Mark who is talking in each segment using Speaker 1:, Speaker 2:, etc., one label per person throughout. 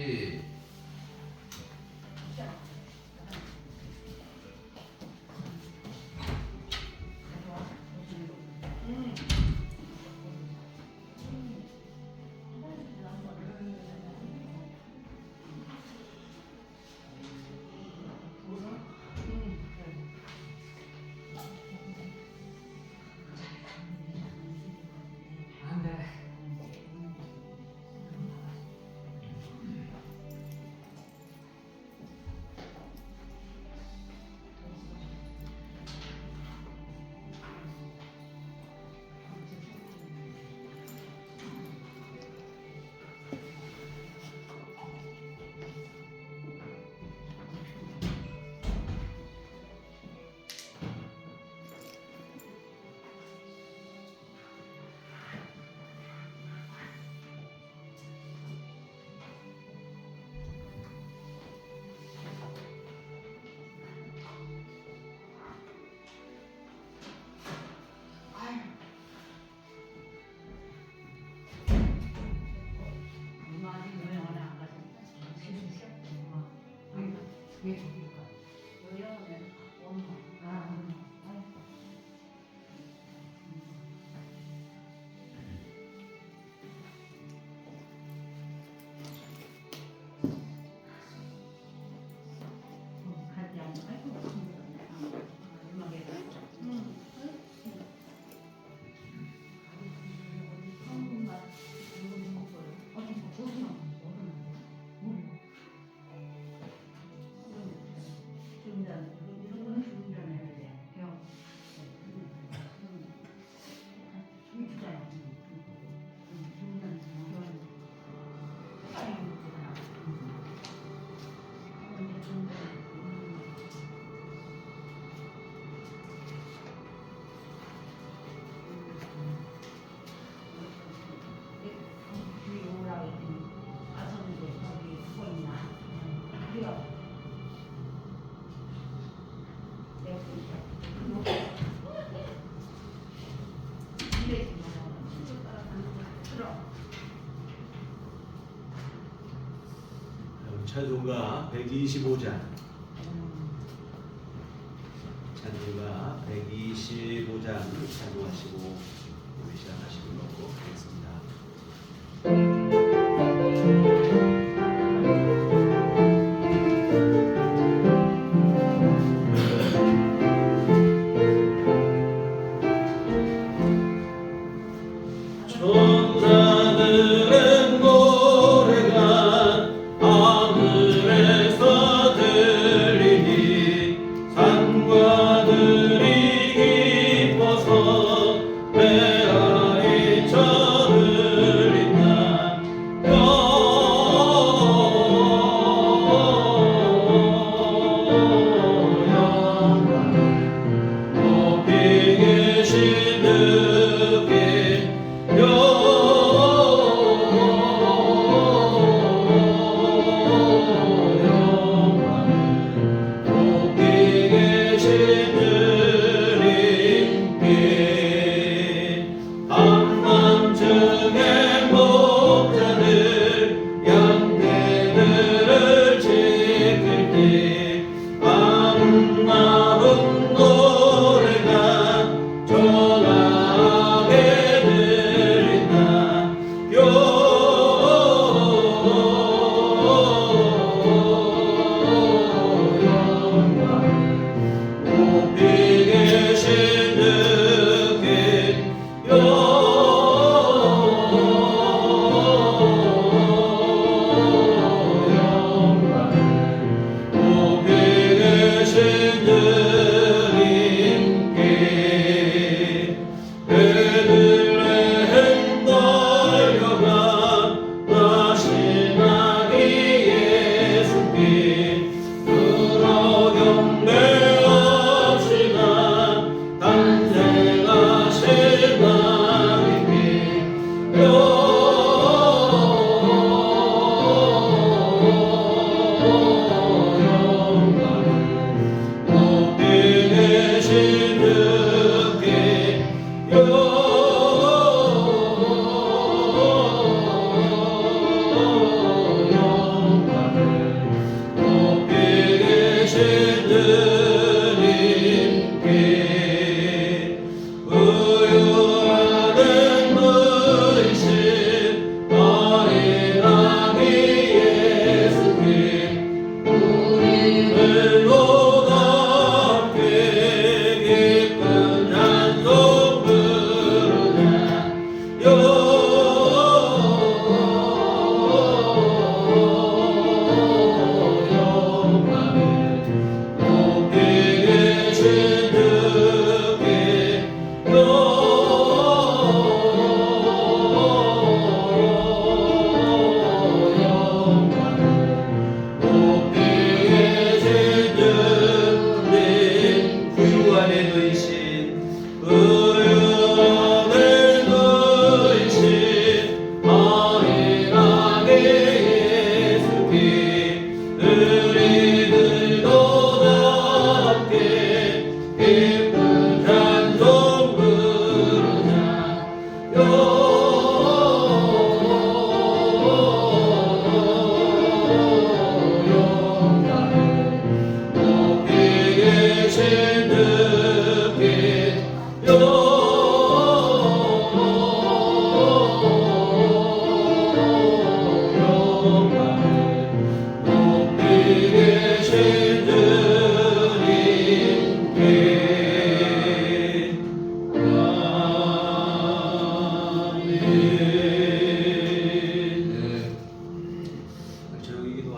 Speaker 1: 해야지.
Speaker 2: 찬송가 125장. 찬송가 125장 찬송하시고 우리 시작하시도록 하겠습니다.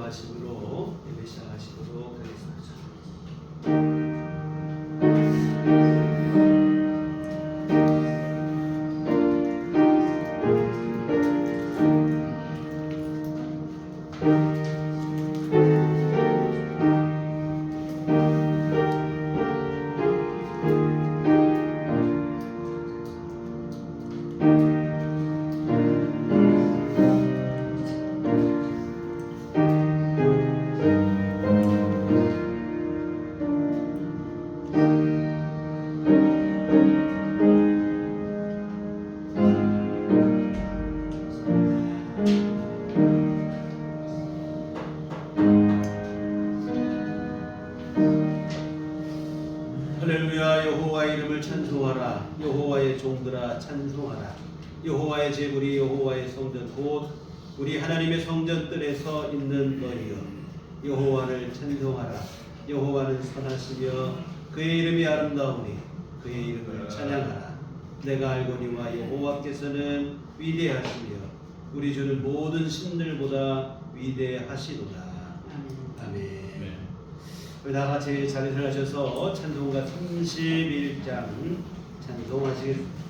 Speaker 2: 찬송하심으로 예배 시작하시도록 하겠습니다. 할렐루야. 여호와의 이름을 찬송하라. 여호와의 종들아 찬송하라. 여호와의 제물이 여호와의 성전 곧 우리 하나님의 성전 뜰에서 있는 너희여, 여호와를 찬송하라. 여호와는 선하시며 그의 이름이 아름다우니 그의 이름을 찬양하라. 내가 알거니와 여호와께서는 위대하시며 우리 주는 모든 신들보다 위대하시도다. 아멘. 다 같이 자리를 하셔서 찬송가 31장 찬송하시겠습니다.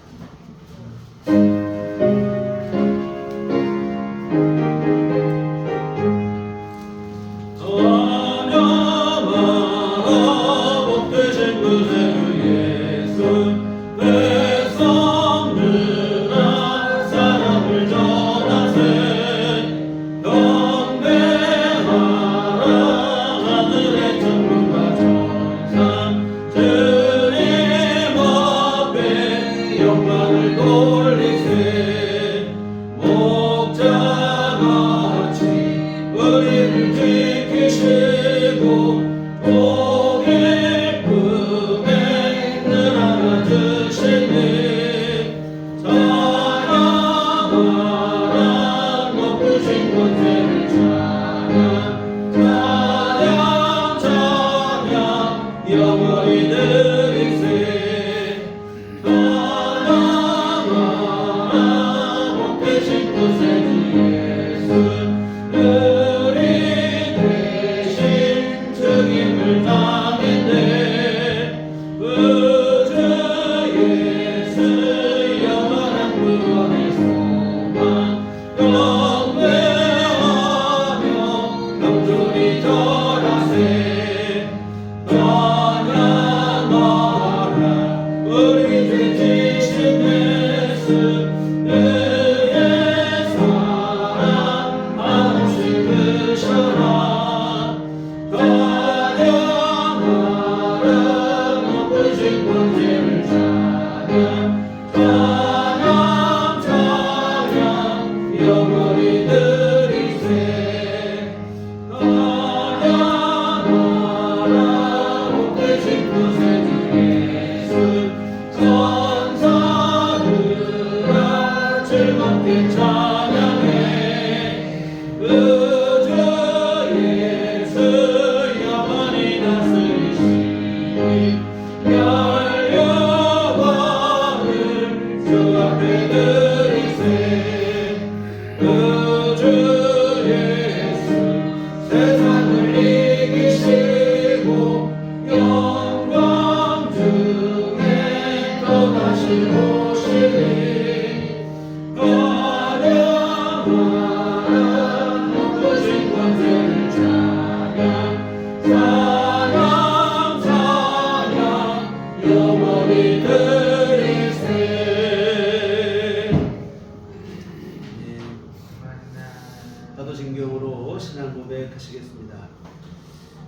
Speaker 2: 사도신경으로 신앙 고백하시겠습니다.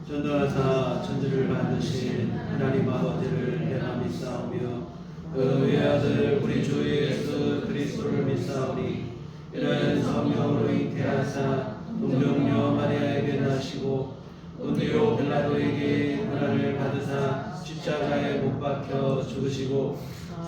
Speaker 2: 전도하사 천지를 만드신 하나님 아버지를 내가 믿사오며 그의 아들 우리 주 예수 그리스도를 믿사오니 이는 성령으로 잉태하사 동정녀 마리아에게 나시고 본디오 빌라도에게 고난을 받으사 십자가에 못 박혀 죽으시고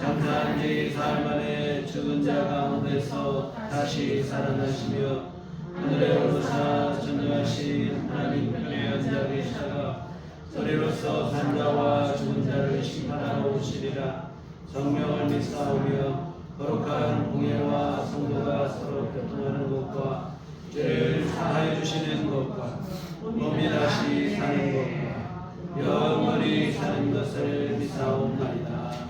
Speaker 2: 장사한 지 사흘 만에 죽은 자 가운데서 다시 살아나시며 하늘에 오르사 전능하신 하나님 편에 앉아 계시다가 소리로서 산자와 죽은 자를 심판하러 오시리라. 성령을 믿사오며 거룩한 공예와 성도가 서로 교통하는 것과 죄를 사하여 주시는 것과 것을 믿사옵나이다.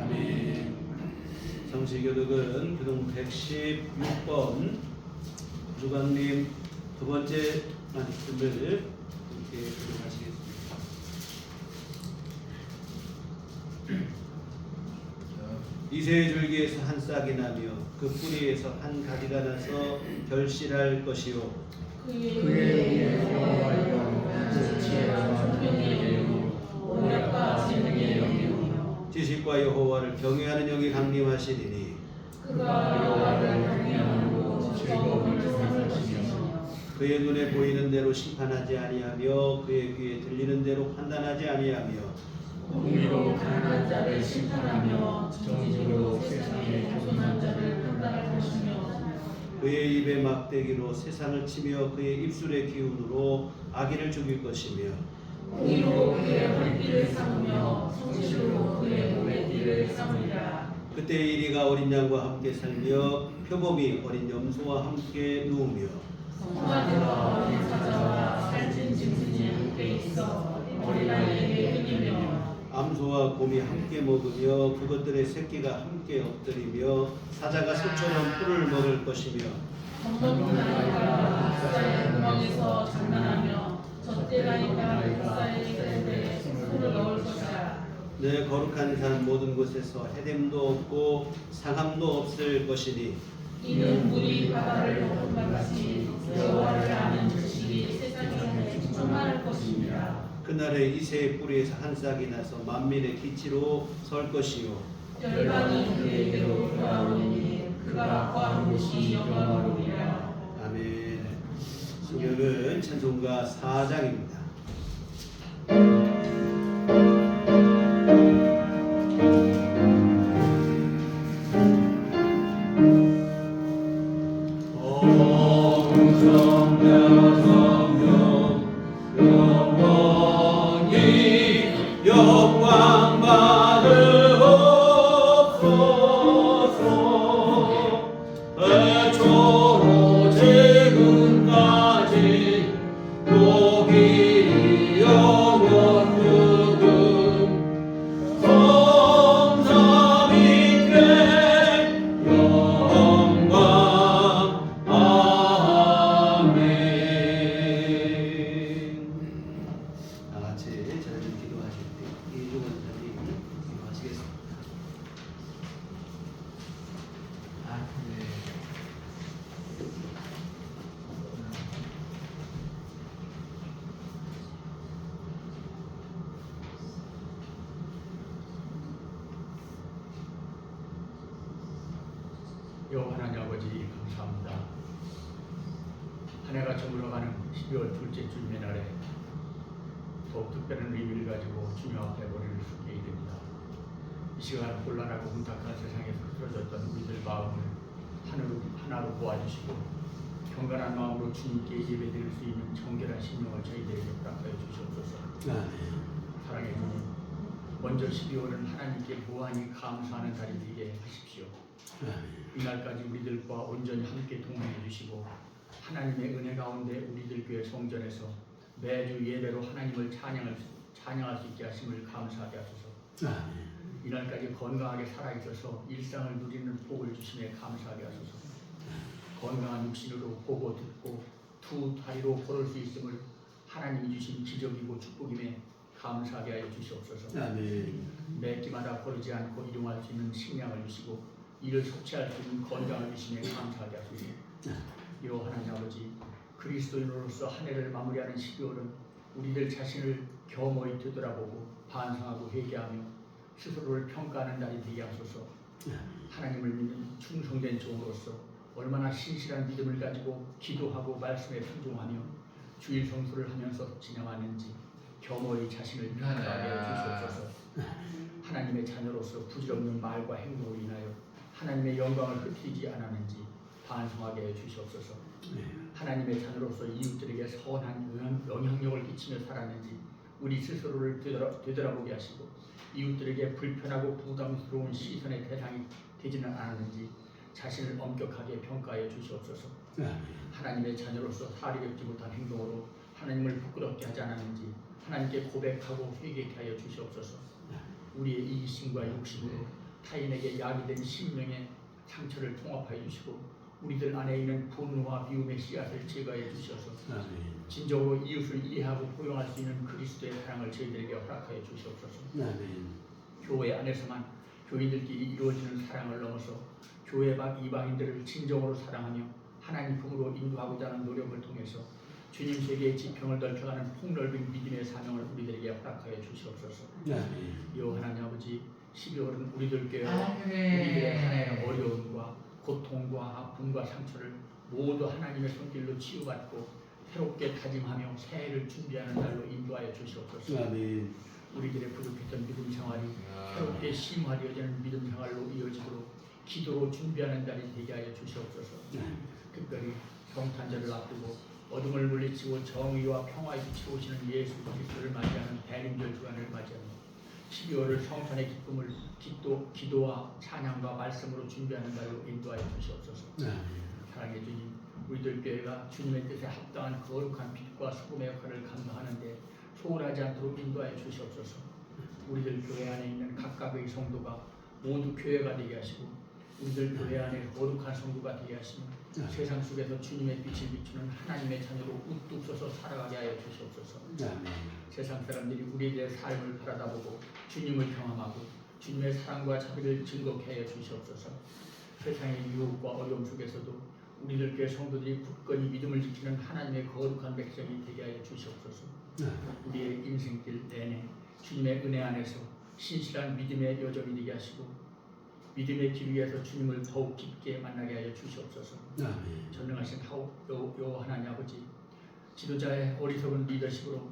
Speaker 2: 아멘. 성시교독은 교동 116번 주관님 두 번째 말씀을 함께 교독하시겠습니다. 이새의 줄기에서 한 싹이 나며 그 뿌리에서 한 가지가 나서 결실할 것이요
Speaker 1: 그의 여호와여 지혜와 총명의 영이요 온유과 지능의 영이요
Speaker 2: 지식과 여호와를 경외하는 영이 강림하시리니
Speaker 1: 그가 여호와를 경외하고 즐거움을 생각하시며
Speaker 2: 그의 눈에 보이는 대로 심판하지 아니하며 그의 귀에 들리는 대로 판단하지 아니하며
Speaker 1: 공의로 가난한 자를 심판하며 정직으로 세상에 교만한 자를 판단할 것이며
Speaker 2: 그의 입에 막대기로 세상을 치며 그의 입술의 기운으로 악인을 죽일 것이며
Speaker 1: 공의로 그의 허리띠를 삼으며 성실로 그의 몸의 띠를 삼으리라.
Speaker 2: 그때 이리가 어린 양과 함께 살며 표범이 어린 염소와 함께 누우며
Speaker 1: 성화대와 어린 사자와 살찐 짐승이 함께 있어 어린아이에게 흔들며
Speaker 2: 암소와 곰이 함께 먹으며 그것들의 새끼가 함께 엎드리며 사자가 소처럼 꿀을 먹을 것이며
Speaker 1: 젖먹는 아이가 뱃사의 구멍에서 장난하며 젖대가니까 뱃사의 그릇에 손을 넣을 것이라.
Speaker 2: 내 거룩한 산 모든 곳에서 해됨도 없고 상함도 없을 것이니
Speaker 1: 이는 물이 바다를 덮은 것 같이 여호와를 아는 지식이 세상에 충만할 것입니다.
Speaker 2: 그날에 이새의 뿌리에서 한 싹이 나서 만민의 기치로 설 것이요
Speaker 1: 열방이 그에게로 돌아오니 그가 거한 곳이 영광으로리라.
Speaker 2: 아멘. 신약은 찬송가 4장입니다. 영광 받으옵소서. 애초로 지금까지 높이 영원토록 성삼위께 영광. 아멘. 다같이 저희는 기도하실 때 이주원장님 기도하시겠습니다.
Speaker 3: 여호와 하나님 아버지 감사합니다. 한 해가 저물어가는 12월 둘째 주님의 날에 더욱 특별한 의미를 가지고 주님 앞에 머리를 숙이게 됩니다. 이 시간 혼란하고 혼탁한 세상에서 흐트러졌던 우리들 마음을 하나로 모아주시고 경건한 마음으로 주님께 예배드릴 수 있는 정결한 심령을 저희들에게 허락하여 주시옵소서. 사랑의 주님, 먼저 12월은 하나님께 무한히 감사하는 달이 되게 하십시오. 이날까지 우리들과 온전히 함께 동행해 주시고 하나님의 은혜 가운데 우리들 교회 성전에서 매주 예배로 하나님을 찬양할 수 있게 하심을 감사하게 하소서. 이날까지 건강하게 살아있어서 일상을 누리는 복을 주심에 감사하게 하소서. 건강한 육신으로 보고 듣고 두 다리로 걸을 수 있음을 하나님이 주신 기적이고 축복임에 감사하게 하여 주시옵소서. 매 끼마다 버리지 않고 이동할 수 있는 식량을 주시고 이를 섭취할 수 있는 건강을 주시며 감사하게 하소서. 여 하나님 아버지, 그리스도인으로서 한 해를 마무리하는 12월은 우리들 자신을 겸허히 되돌아보고 반성하고 회개하며 스스로를 평가하는 날이 되게 하소서. 하나님을 믿는 충성된 종으로서 얼마나 신실한 믿음을 가지고 기도하고 말씀에 순종하며 주일 성수를 하면서 지나가는지 겸허히 자신을 평가하여 주시옵소서. 하나님의 자녀로서 부질없는 말과 행동으로 인하여 하나님의 영광을 흩트리지 않았는지 반성하게 해 주시옵소서. 하나님의 자녀로서 이웃들에게 선한 영향력을 끼치며 살았는지 우리 스스로를 되돌아보게 하시고 이웃들에게 불편하고 부담스러운 시선의 대상이 되지는 않았는지 자신을 엄격하게 평가해 주시옵소서. 하나님의 자녀로서 사리 뵙지 못한 행동으로 하나님을 부끄럽게 하지 않았는지 하나님께 고백하고 회개케 하여 주시옵소서. 우리의 이심과 욕심으로 타인에게 약이 된 심령의 상처를 통합하여 주시고 우리들 안에 있는 분노와 미움의 씨앗을 제거해 주셔서 진정으로 이웃을 이해하고 포용할 수 있는 그리스도의 사랑을 저희들에게 허락하여 주시옵소서. 교회 안에서만 교인들끼리 이루어지는 사랑을 넘어서 교회 밖 이방인들을 진정으로 사랑하며 하나님 품으로 인도하고자 하는 노력을 통해서 주님 세계의 지평을 넓혀가는 폭넓은 믿음의 사명을 우리들에게 허락하여 주시옵소서. 여호와 하나님 아버지, 12월은 우리들 교회 우리들의 하나님의 어려움과 고통과 아픔과 상처를 모두 하나님의 손길로 치유받고 새롭게 다짐하며 새해를 준비하는 날로 인도하여 주시옵소서. 우리들의 부족했던 믿음 생활이 새롭게 심화되어지는 믿음 생활로 이어지도록 기도로 준비하는 날이 되게 하여 주시옵소서. 특별히 성탄절을 앞두고 어둠을 물리치고 정의와 평화에 비추오시는 예수 그리스도를 맞이하는 대림절 주간을 맞이하며 12월을 성탄의 기쁨을 기도와 찬양과 말씀으로 준비하는 날로 인도하여 주시옵소서. 사랑해 주님, 우리들 교회가 주님의 뜻에 합당한 거룩한 빛과 소금의 역할을 감당하는데 소홀하지 않도록 인도하여 주시옵소서. 우리들 교회 안에 있는 각각의 성도가 모두 교회가 되게 하시고 우리들 교회 안에 거룩한 성도가 되게 하시며 세상 속에서 주님의 빛을 비추는 하나님의 자녀로 우뚝 서서 살아가게 하여 주시옵소서. 세상 사람들이 우리들의 삶을 바라다보고 주님을 경험하고 주님의 사랑과 자비를 즐겁게 하여 주시옵소서. 세상의 유혹과 어려움 속에서도 우리들 교회 성도들이 굳건히 믿음을 지키는 하나님의 거룩한 백성이 되게 하여 주시옵소서. 우리의 인생길 내내 주님의 은혜 안에서 신실한 믿음의 여정이 되게 하시고 믿음의 길 위에서 주님을 더욱 깊게 만나게 하여 주시옵소서. 전능하신 여호와 하나님 아버지, 지도자의 어리석은 리더십으로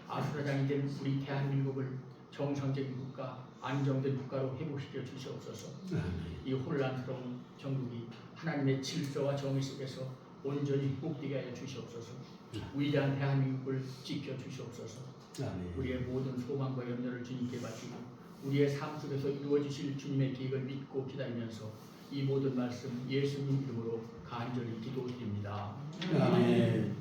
Speaker 3: 아수라장이 된 우리 대한민국을 정상적인 국가, 안정된 국가로 회복시켜 주시옵소서. 이 혼란스러운 전국이 하나님의 질서와 정의 속에서 온전히 회복되게 하여 주시옵소서. 위대한 대한민국을 지켜 주시옵소서. 우리의 모든 소망과 염려를 주님께 바치고 우리의 삶 속에서 이루어지실 주님의 계획을 믿고 기다리면서 이 모든 말씀 예수님 이름으로 간절히 기도드립니다. 아멘.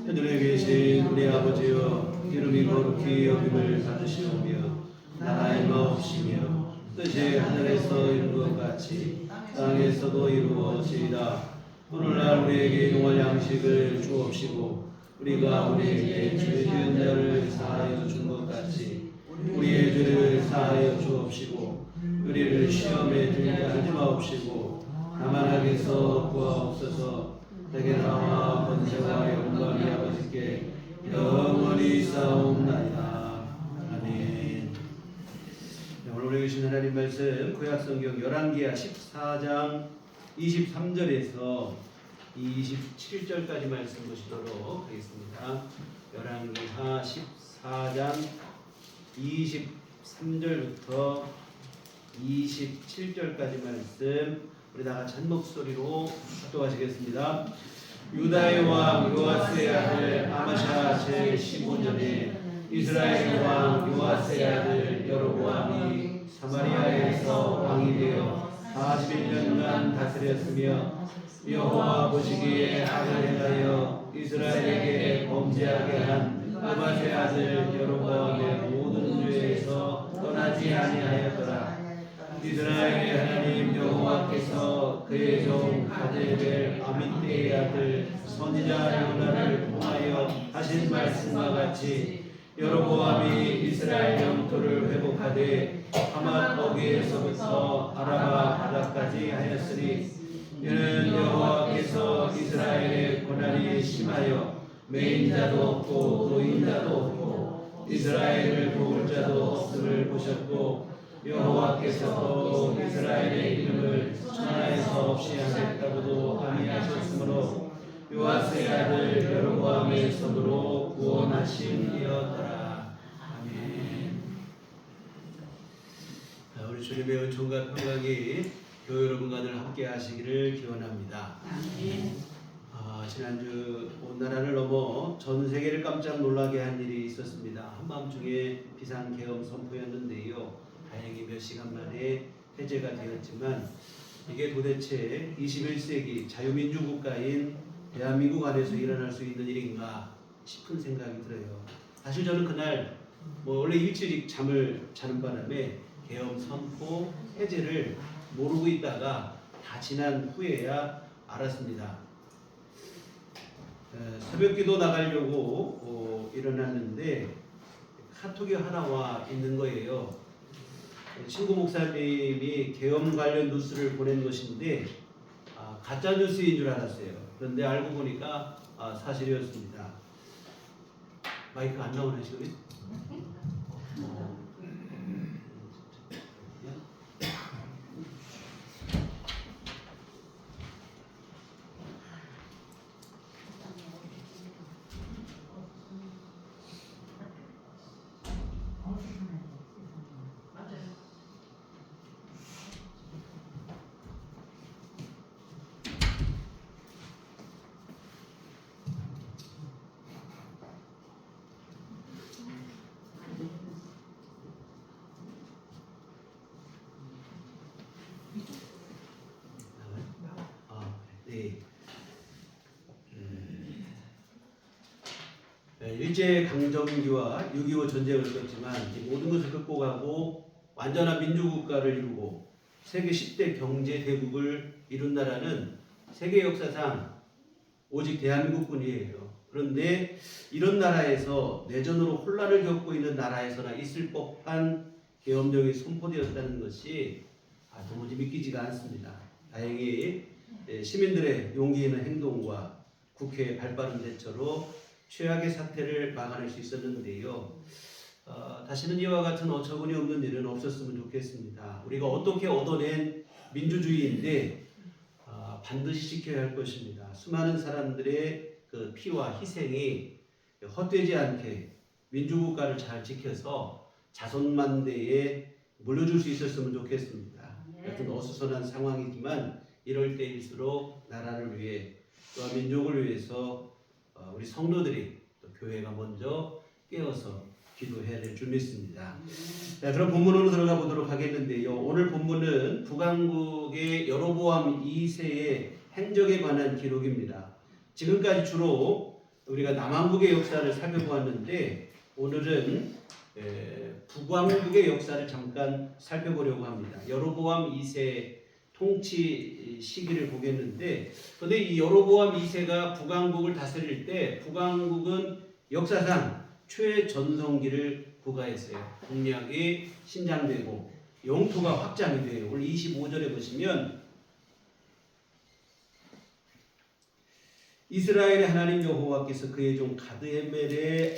Speaker 2: 하늘에 계신 우리 아버지여, 이름이 거룩히 여김을 받으시오며 나라의 마옵시며 뜻이 하늘에서 이룬 것 같이 땅에서도 이루어지이다. 오늘날 우리에게 일용할 양식을 주옵시고 우리가 우리에게 죄 지은 자를 사하여 준 것 같이 우리의 죄를 사하여 주옵시고 우리를 시험에 들게 하지 마옵시고 다만 악에서 구하옵소서. 내게 나와 번제와 영광이 아버지께 영원히 싸움나이다. 아멘. 오늘 우리 주신 하나님 말씀 구약성경 열왕기하 14장 23절에서 27절까지 말씀 보시도록 하겠습니다. 열왕기하 14장 23절부터 27절까지 말씀 우리 다 같이 한 목소리로 합독하시겠습니다. 유다의 왕 요아스의 아들 아마샤 제15년에 이스라엘 왕 요아스의 아들 여로보암이 사마리아에서 왕이 되어 41년간 다스렸으며 여호와 보시기에 악을 행하여 이스라엘에게 범죄하게 한 느밧의 아들 여로보암의 모든 죄에서 떠나지 아니하였더라. 이스라엘의 하나님 여호와께서 그의 종 가데벨 아mit대의 아들 선지자 요나를 통하여 하신 말씀과 같이 여로보암이 이스라엘 영토를 회복하되 하맛 거기에서부터 아라바 바다까지 하였으니 이는 여호와께서 이스라엘의 고난이 심하여 매인 자도 없고 노인 자도 없고 이스라엘을 도울 자도 없음을 보셨고 여호와께서도 이스라엘의 이름을 천하에서 없이 하겠다고도 아니하셨으므로 요아스의 아들 여로보암 아브라함의 손으로 구원하심이었더라. 아멘. 우리 주님의 은총과 평강이 교회 여러분과 늘 함께 하시기를 기원합니다. 지난주 온 나라를 넘어 전 세계를 깜짝 놀라게 한 일이 있었습니다. 한밤중에 비상계엄 선포였는데요. 다행히 몇 시간 만에 해제가 되었지만 이게 도대체 21세기 자유민주국가인 대한민국 안에서 일어날 수 있는 일인가 싶은 생각이 들어요. 사실 저는 그날 원래 일찍 잠을 자는 바람에 계엄 선포 해제를 모르고 있다가 다 지난 후에야 알았습니다. 새벽기도 나가려고 일어났는데 카톡이 하나 와 있는 거예요. 친구 목사님이 계엄 관련 뉴스를 보낸 것인데 가짜 뉴스인 줄 알았어요. 그런데 알고 보니까 사실이었습니다. 마이크 안 나오네 지금? 일제강점기와 6.25 전쟁을 겪지만 이 모든 것을 극복하고 완전한 민주국가를 이루고 세계 10대 경제 대국을 이룬 나라는 세계 역사상 오직 대한민국뿐이에요. 그런데 이런 나라에서 내전으로 혼란을 겪고 있는 나라에서나 있을 법한 계엄령이 선포되었다는 것이 도무지 믿기지가 않습니다. 다행히 시민들의 용기 있는 행동과 국회의 발빠른 대처로 최악의 사태를 막아낼 수 있었는데요. 다시는 이와 같은 어처구니 없는 일은 없었으면 좋겠습니다. 우리가 어떻게 얻어낸 민주주의인데 반드시 지켜야 할 것입니다. 수많은 사람들의 그 피와 희생이 헛되지 않게 민주국가를 잘 지켜서 자손만대에 물려줄 수 있었으면 좋겠습니다. 여튼 어수선한 상황이지만 이럴 때일수록 나라를 위해 또한 민족을 위해서 우리 성도들이 또 교회가 먼저 깨어서 기도해야 될 줄 믿습니다. 자, 그럼 본문으로 들어가 보도록 하겠는데요. 오늘 본문은 북왕국의 여로보암 2세의 행적에 관한 기록입니다. 지금까지 주로 우리가 남왕국의 역사를 살펴보았는데 오늘은 북왕국의 역사를 잠깐 살펴보려고 합니다. 여로보암 2세 통치 시기를 보겠는데, 그런데 이 여로보암 2세가 북왕국을 다스릴 때 북왕국은 역사상 최전성기를 구가했어요. 국력이 신장되고 영토가 확장이 돼요. 오늘 25절에 보시면 이스라엘의 하나님 여호와께서 그의 종 가드헤벨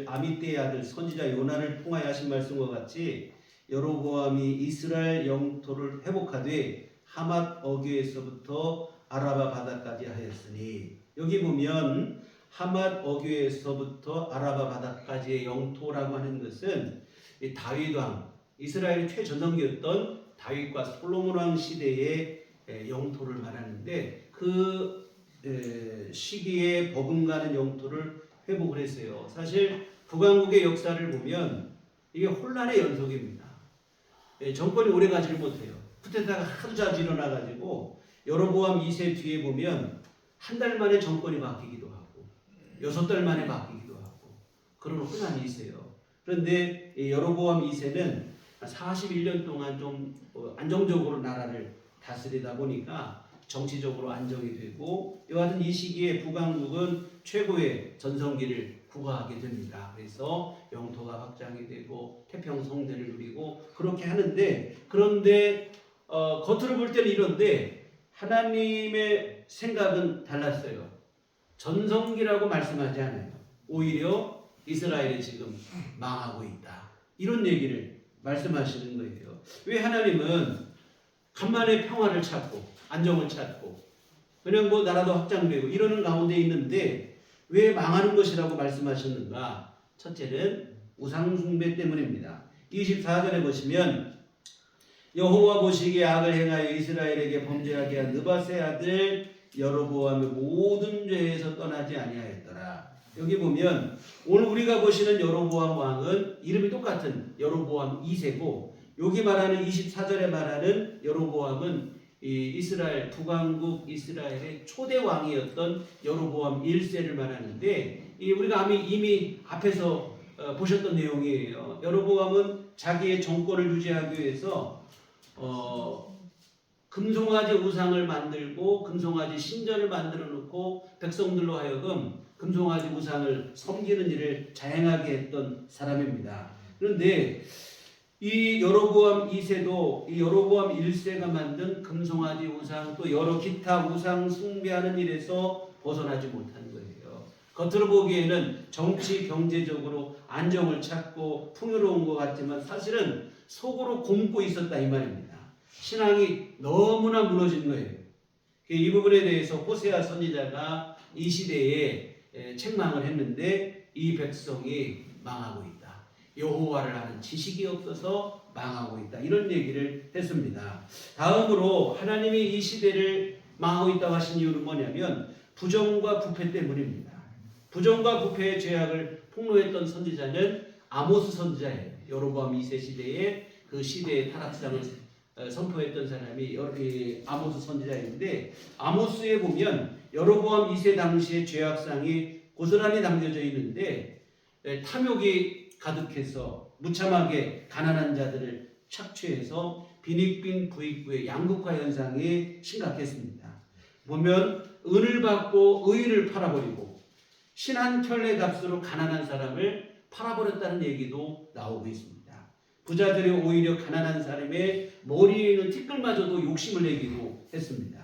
Speaker 2: 아미떼의 아들 선지자 요나를 통하여 하신 말씀과 같이 여로보암이 이스라엘 영토를 회복하되 하맛 어귀에서부터 아라바 바다까지 하였으니, 여기 보면 하맛 어귀에서부터 아라바 바다까지의 영토라고 하는 것은 다윗 왕, 이스라엘의 최전성기였던 다윗과 솔로몬 왕 시대의 영토를 말하는데 그 시기에 버금가는 영토를 회복을 했어요. 사실 북왕국의 역사를 보면 이게 혼란의 연속입니다. 정권이 오래 가지를 못해요. 쿠데타가 하도 자주 일어나가지고 여로보암 2세 뒤에 보면 한 달 만에 정권이 바뀌기도 하고 6달 만에 바뀌기도 하고 그런 혼란이 있어요. 그런데 여로보암 2세는 41년 동안 좀 안정적으로 나라를 다스리다 보니까 정치적으로 안정이 되고 여하튼 이 시기에 북왕국은 최고의 전성기를 구가하게 됩니다. 그래서 영토가 확장이 되고 태평성대를 누리고 그렇게 하는데, 그런데 겉으로 볼 때는 이런데 하나님의 생각은 달랐어요. 전성기라고 말씀하지 않아요. 오히려 이스라엘이 지금 망하고 있다, 이런 얘기를 말씀하시는 거예요. 왜 하나님은 간만에 평화를 찾고 안정을 찾고 그냥 나라도 확장되고 이러는 가운데 있는데 왜 망하는 것이라고 말씀하셨는가? 첫째는 우상숭배 때문입니다. 24절에 보시면 여호와 보시기에 악을 행하여 이스라엘에게 범죄하게 한 느밧의 아들 여로보암의 모든 죄에서 떠나지 아니하였더라. 여기 보면 오늘 우리가 보시는 여로보암 왕은 이름이 똑같은 여로보암 2세고, 여기 말하는 24절에 말하는 여로보암은 이 이스라엘 북왕국 이스라엘의 초대 왕이었던 여로보암 1세를 말하는데, 우리가 이미 앞에서 보셨던 내용이에요. 여로보암은 자기의 정권을 유지하기 위해서 금송아지 우상을 만들고 금송아지 신전을 만들어 놓고 백성들로 하여금 금송아지 우상을 섬기는 일을 자행하게 했던 사람입니다. 그런데 이 여로보암 2세도 이 여로보암 1세가 만든 금송아지 우상 또 여러 기타 우상 숭배하는 일에서 벗어나지 못한 거예요. 겉으로 보기에는 정치 경제적으로 안정을 찾고 풍요로운 것 같지만 사실은 속으로 굶고 있었다 이 말입니다. 신앙이 너무나 무너진 거예요. 이 부분에 대해서 호세아 선지자가 이 시대에 책망을 했는데 이 백성이 망하고 있다. 여호와를 아는 지식이 없어서 망하고 있다. 이런 얘기를 했습니다. 다음으로 하나님이 이 시대를 망하고 있다고 하신 이유는 뭐냐면 부정과 부패 때문입니다. 부정과 부패의 죄악을 폭로했던 선지자는 아모스 선지자예요. 여로보암 2세 시대에 그 시대의 타락상을 선포했던 사람이 아모스 선지자인데, 아모스에 보면 여로보암 2세 당시의 죄악상이 고스란히 남겨져 있는데 탐욕이 가득해서 무참하게 가난한 자들을 착취해서 빈익빈 부익부의 양극화 현상이 심각했습니다. 보면 은을 받고 의인을 팔아버리고 신한 켤레 값으로 가난한 사람을 팔아버렸다는 얘기도 나오고 있습니다. 부자들이 오히려 가난한 사람의 머리에 있는 티끌마저도 욕심을 내기도 했습니다.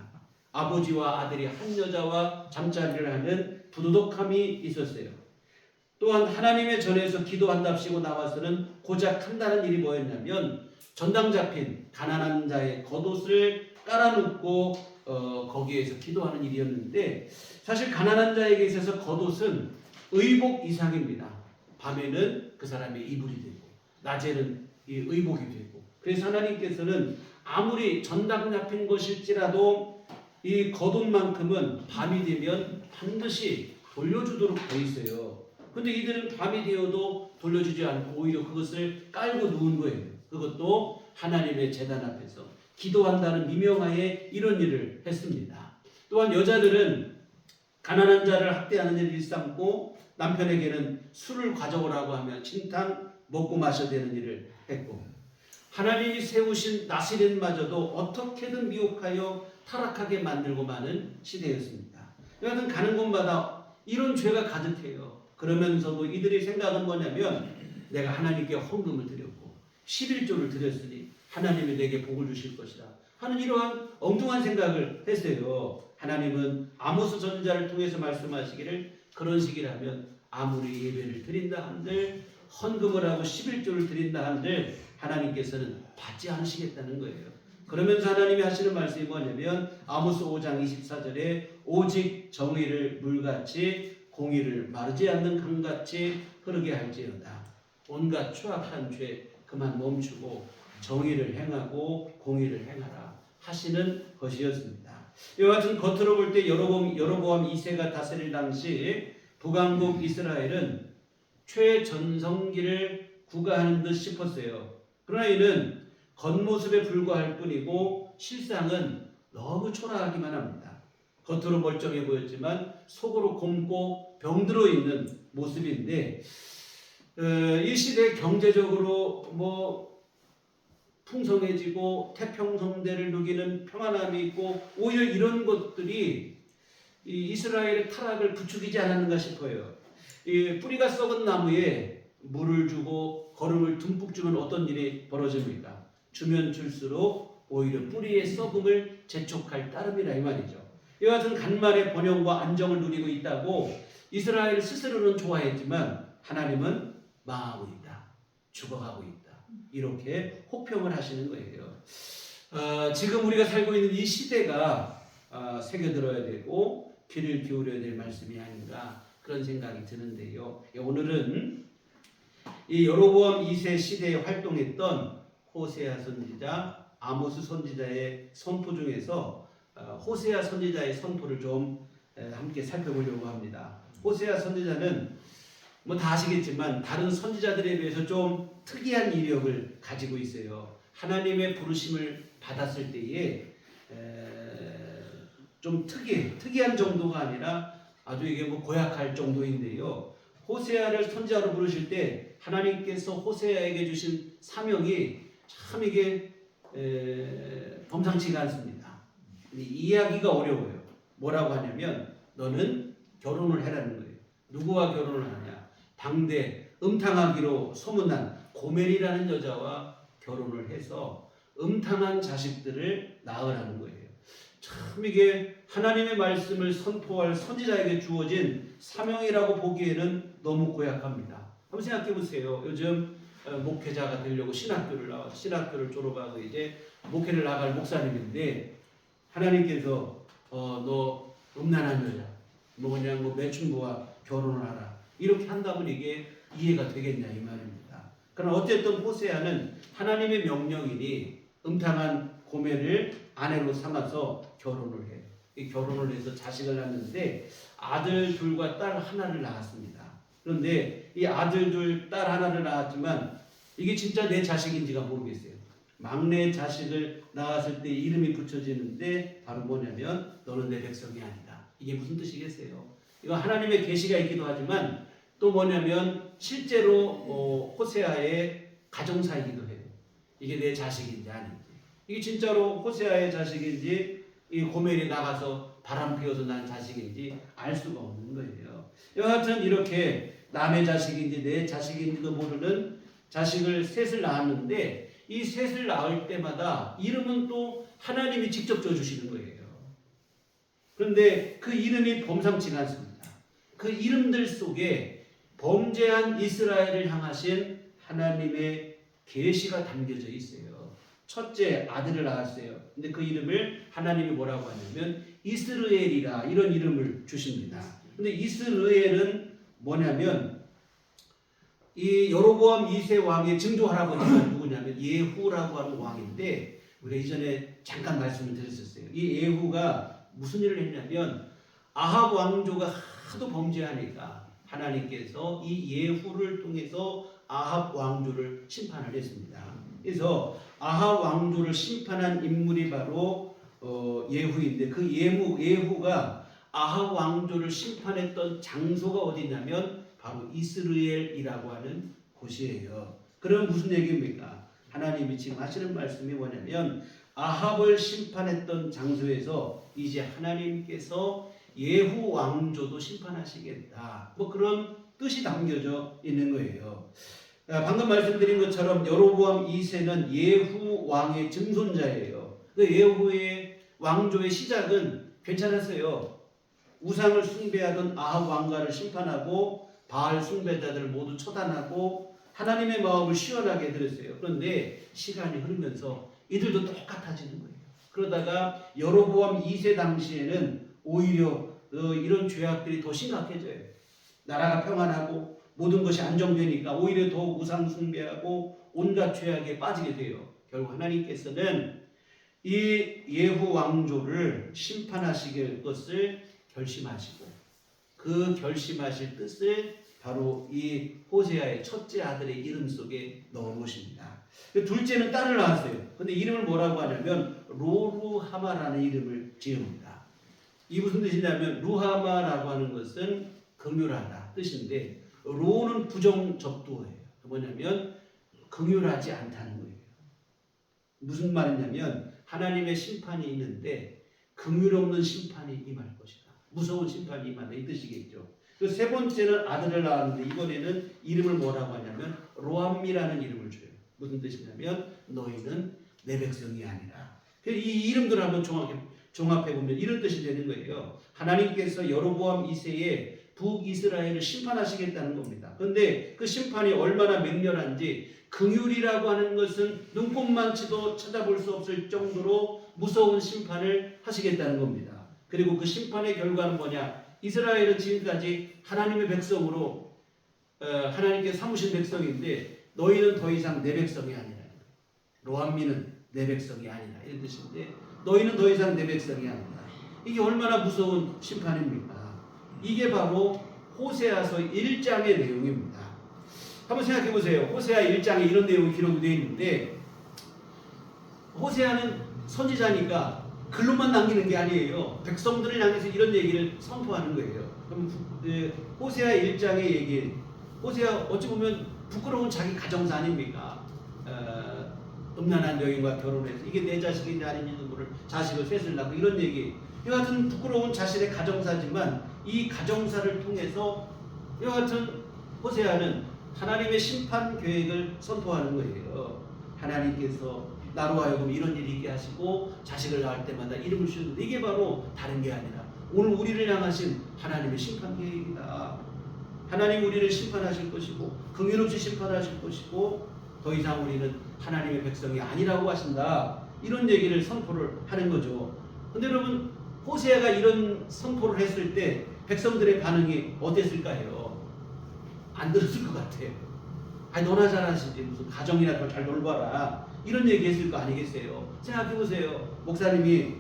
Speaker 2: 아버지와 아들이 한 여자와 잠자리를 하는 부도덕함이 있었어요. 또한 하나님의 전에서 기도한답시고 나와서는 고작 한다는 일이 뭐였냐면 전당 잡힌 가난한 자의 겉옷을 깔아놓고 거기에서 기도하는 일이었는데, 사실 가난한 자에게 있어서 겉옷은 의복 이상입니다. 밤에는 그 사람의 이불이 되고 낮에는 이 의복이 되고, 그래서 하나님께서는 아무리 전당 잡힌 것일지라도 이 겉옷만큼은 밤이 되면 반드시 돌려주도록 돼 있어요. 근데 이들은 밤이 되어도 돌려주지 않고 오히려 그것을 깔고 누운 거예요. 그것도 하나님의 제단 앞에서 기도한다는 미명하에 이런 일을 했습니다. 또한 여자들은 가난한 자를 학대하는 일을 일삼고 남편에게는 술을 가져오라고 하면 진탕 먹고 마셔야 되는 일을 했고, 하나님이 세우신 나시린마저도 어떻게든 미혹하여 타락하게 만들고 마는 시대였습니다. 여하튼 가는 곳마다 이런 죄가 가득해요. 그러면서도 이들의 생각은 뭐냐면 내가 하나님께 헌금을 드렸고 11조를 드렸으니 하나님이 내게 복을 주실 것이다 하는 이러한 엉뚱한 생각을 했어요. 하나님은 아모스 선지자를 통해서 말씀하시기를 그런 식이라면 아무리 예배를 드린다 한들 헌금을 하고 11조를 드린다 한들 하나님께서는 받지 않으시겠다는 거예요. 그러면서 하나님이 하시는 말씀이 뭐냐면 아모스 5장 24절에 오직 정의를 물같이 공의를 마르지 않는 강같이 흐르게 할지어다. 온갖 추악한 죄 그만 멈추고 정의를 행하고 공의를 행하라 하시는 것이었습니다. 이와 같은 겉으로 볼 때 여로보암 2세가 다스릴 당시 북왕국 이스라엘은 최전성기를 구가하는 듯 싶었어요. 그러나 이는 겉모습에 불과할 뿐이고 실상은 너무 초라하기만 합니다. 겉으로 멀쩡해 보였지만 속으로 곰고 병들어 있는 모습인데, 이 시대 경제적으로 풍성해지고 태평성대를 누기는 평안함이 있고 오히려 이런 것들이 이 이스라엘의 타락을 부추기지 않았는가 싶어요. 이 뿌리가 썩은 나무에 물을 주고 거름을 듬뿍 주면 어떤 일이 벌어집니까? 주면 줄수록 오히려 뿌리의 썩음을 재촉할 따름이라 이 말이죠. 이와 같은 간만의 번영과 안정을 누리고 있다고 이스라엘 스스로는 좋아했지만 하나님은 망하고 있다, 죽어가고 있다, 이렇게 혹평을 하시는 거예요. 지금 우리가 살고 있는 이 시대가 새겨들어야 되고 귀를 기울여야 될 말씀이 아닌가 그런 생각이 드는데요. 오늘은 이 여로보암 2세 시대에 활동했던 호세아 선지자, 아모스 선지자의 선포 중에서 호세아 선지자의 선포를 좀 함께 살펴보려고 합니다. 호세아 선지자는 뭐 다 아시겠지만 다른 선지자들에 비해서 좀 특이한 이력을 가지고 있어요. 하나님의 부르심을 받았을 때에 좀 특이한 정도가 아니라 아주 이게 뭐 고약할 정도인데요. 호세아를 선지자로 부르실 때 하나님께서 호세아에게 주신 사명이 참 이게 범상치가 않습니다. 이해하기가 어려워요. 뭐라고 하냐면 너는 결혼을 해라는 거예요. 누구와 결혼을 하냐? 당대 음탕하기로 소문난 고멜이라는 여자와 결혼을 해서 음탕한 자식들을 낳으라는 거예요. 참 이게 하나님의 말씀을 선포할 선지자에게 주어진 사명이라고 보기에는 너무 고약합니다. 한번 생각해 보세요. 요즘 목회자가 되려고 신학교를 졸업하고 이제 목회를 나갈 목사님인데 하나님께서 너 음란한 여자, 뭐 그냥 뭐 매춘부와 결혼을 하라 이렇게 한다면 이게 이해가 되겠냐 이 말입니다. 그러나 어쨌든 호세아는 하나님의 명령이니 음탕한 고멜을 아내로 삼아서 결혼을 해요. 이 결혼을 해서 자식을 낳는데 아들 둘과 딸 하나를 낳았습니다. 그런데 이 아들 둘, 딸 하나를 낳았지만 이게 진짜 내 자식인지가 모르겠어요. 막내 자식을 낳았을 때 이름이 붙여지는데 바로 뭐냐면 너는 내 백성이 아니다. 이게 무슨 뜻이겠어요? 이거 하나님의 계시가 있기도 하지만 또 뭐냐면 실제로 호세아의 가정사이기도 해요. 이게 내 자식인지 아닌지. 이게 진짜로 호세아의 자식인지 이 고멜이 나가서 바람 피워서 난 자식인지 알 수가 없는 거예요. 여하튼 이렇게 남의 자식인지 내 자식인지도 모르는 자식을 셋을 낳았는데 이 셋을 낳을 때마다 이름은 또 하나님이 직접 줘주시는 거예요. 그런데 그 이름이 범상치가 않습니다. 그 이름들 속에 범죄한 이스라엘을 향하신 하나님의 계시가 담겨져 있어요. 첫째 아들을 낳았어요. 근데 그 이름을 하나님이 뭐라고 하냐면 이스르엘이라 이런 이름을 주십니다. 근데 이스르엘은 뭐냐면 이 여로보암 2세 왕의 증조 할아버지가 누구냐면 예후라고 하는 왕인데 우리가 이전에 잠깐 말씀을 드렸었어요. 이 예후가 무슨 일을 했냐면 아합 왕조가 하도 범죄하니까 하나님께서 이 예후를 통해서 아합 왕조를 심판을 했습니다. 그래서 아합 왕조를 심판한 인물이 바로 예후인데 그 예후가 아합 왕조를 심판했던 장소가 어디냐면 바로 이스라엘이라고 하는 곳이에요. 그럼 무슨 얘기입니까? 하나님이 지금 하시는 말씀이 뭐냐면 아합을 심판했던 장소에서 이제 하나님께서 예후 왕조도 심판하시겠다. 뭐 그런 뜻이 담겨져 있는 거예요. 방금 말씀드린 것처럼 여로보암 2세는 예후 왕의 증손자예요. 그 예후의 왕조의 시작은 괜찮았어요. 우상을 숭배하던 아합 왕가를 심판하고 바알 숭배자들을 모두 처단하고 하나님의 마음을 시원하게 해드렸어요. 그런데 시간이 흐르면서 이들도 똑같아지는 거예요. 그러다가 여로보암 2세 당시에는 오히려 이런 죄악들이 더 심각해져요. 나라가 평안하고 모든 것이 안정되니까 오히려 더 우상 숭배하고 온갖 죄악에 빠지게 돼요. 결국 하나님께서는 이 예후 왕조를 심판하시길 것을 결심하시고 그 결심하실 뜻을 바로 이 호세아의 첫째 아들의 이름 속에 넣어놓으십니다. 둘째는 딸을 낳았어요. 근데 이름을 뭐라고 하냐면 로루하마라는 이름을 지읍니다. 이 무슨 뜻이냐면 루하마라고 하는 것은 긍휼하다 뜻인데 로는 부정적도예요. 뭐냐면 긍휼하지 않다는 거예요. 무슨 말이냐면 하나님의 심판이 있는데 긍휼 없는 심판이 임할 것이다. 무서운 심판이 임한다 이 뜻이겠죠. 그 세 번째는 아들을 낳았는데 이번에는 이름을 뭐라고 하냐면 로암미라는 이름을 줘요. 무슨 뜻이냐면 너희는 내 백성이 아니라. 이 이름들을 한번 종합해 보면 이런 뜻이 되는 거예요. 하나님께서 여로보암 2세에 북이스라엘을 심판하시겠다는 겁니다. 그런데 그 심판이 얼마나 맹렬한지 긍휼이라고 하는 것은 눈꼽만치도 찾아볼 수 없을 정도로 무서운 심판을 하시겠다는 겁니다. 그리고 그 심판의 결과는 뭐냐? 이스라엘은 지금까지 하나님의 백성으로 하나님께 삼으신 백성인데 너희는 더 이상 내 백성이 아니라 로암미는 내 백성이 아니라 이런 뜻인데 너희는 더 이상 내 백성이 아니라 이게 얼마나 무서운 심판입니까? 이게 바로 호세아서 1장의 내용입니다. 한번 생각해 보세요. 호세아 1장에 이런 내용이 기록이 되어 있는데 호세아는 선지자니까 글로만 남기는 게 아니에요. 백성들을 향해서 이런 얘기를 선포하는 거예요. 그럼 호세아 1장의 얘기, 호세아 어찌 보면 부끄러운 자기 가정사 아닙니까? 음란한 여인과 결혼해서 이게 내 자식인지 아닌지도 모를 자식을 셋을 낳고 이런 얘기. 이와 같은 부끄러운 자신의 가정사지만 이 가정사를 통해서 이와 같은 호세아는 하나님의 심판 계획을 선포하는 거예요. 하나님께서 나로 하여금 이런 일이 있게 하시고 자식을 낳을 때마다 이름을 씌우는데 이게 바로 다른 게 아니라 오늘 우리를 향하신 하나님의 심판 계획이다. 하나님 우리를 심판하실 것이고 긍휼없이 심판하실 것이고 더 이상 우리는 하나님의 백성이 아니라고 하신다. 이런 얘기를 선포를 하는 거죠. 근데 여러분 호세아가 이런 선포를 했을 때 백성들의 반응이 어땠을까요? 안 들었을 것 같아요. 아니 너나 잘하시지 무슨 가정이나 더 잘 돌봐라 이런 얘기 했을 거 아니겠어요? 생각해보세요. 목사님이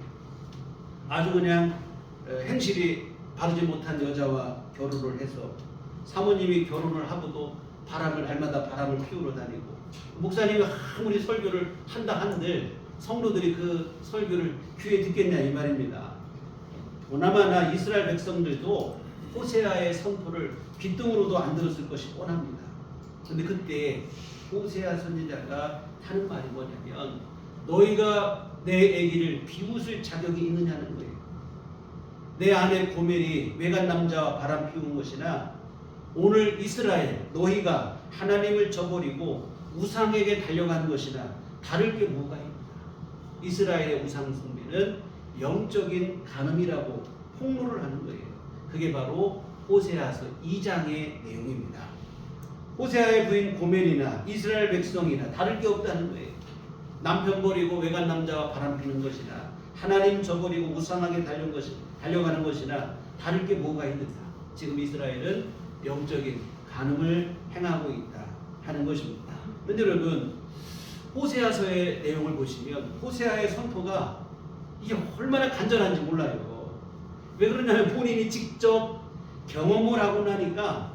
Speaker 2: 아주 그냥 행실이 바르지 못한 여자와 결혼을 해서 사모님이 결혼을 하고도 날마다 바람을 피우러 다니고 목사님이 아무리 설교를 한다 한들 성도들이 그 설교를 귀에 듣겠냐 이 말입니다. 보나마나 이스라엘 백성들도 호세아의 선포를 귓등으로도 안 들었을 것이 뻔합니다. 근데 그때 호세아 선지자가 하는 말이 뭐냐면 너희가 내 아기를 비웃을 자격이 있느냐는 거예요. 내 아내 고멜이 외간 남자와 바람 피운 것이나 오늘 이스라엘 너희가 하나님을 저버리고 우상에게 달려간 것이나 다를 게 뭐가 있나. 이스라엘의 우상 숭배는 영적인 간음이라고 폭로를 하는 거예요. 그게 바로 호세아서 2장의 내용입니다. 호세아의 부인 고멜이나 이스라엘 백성이나 다를 게 없다는 거예요. 남편 버리고 외간 남자와 바람피는 것이나 하나님 저버리고 우상하게 달려가는 것이나 다를 게 뭐가 있는가. 지금 이스라엘은 영적인 간음을 행하고 있다 하는 것입니다. 그런데 여러분 호세아서의 내용을 보시면 호세아의 선포가 이게 얼마나 간절한지 몰라요. 왜 그러냐면 본인이 직접 경험을 하고 나니까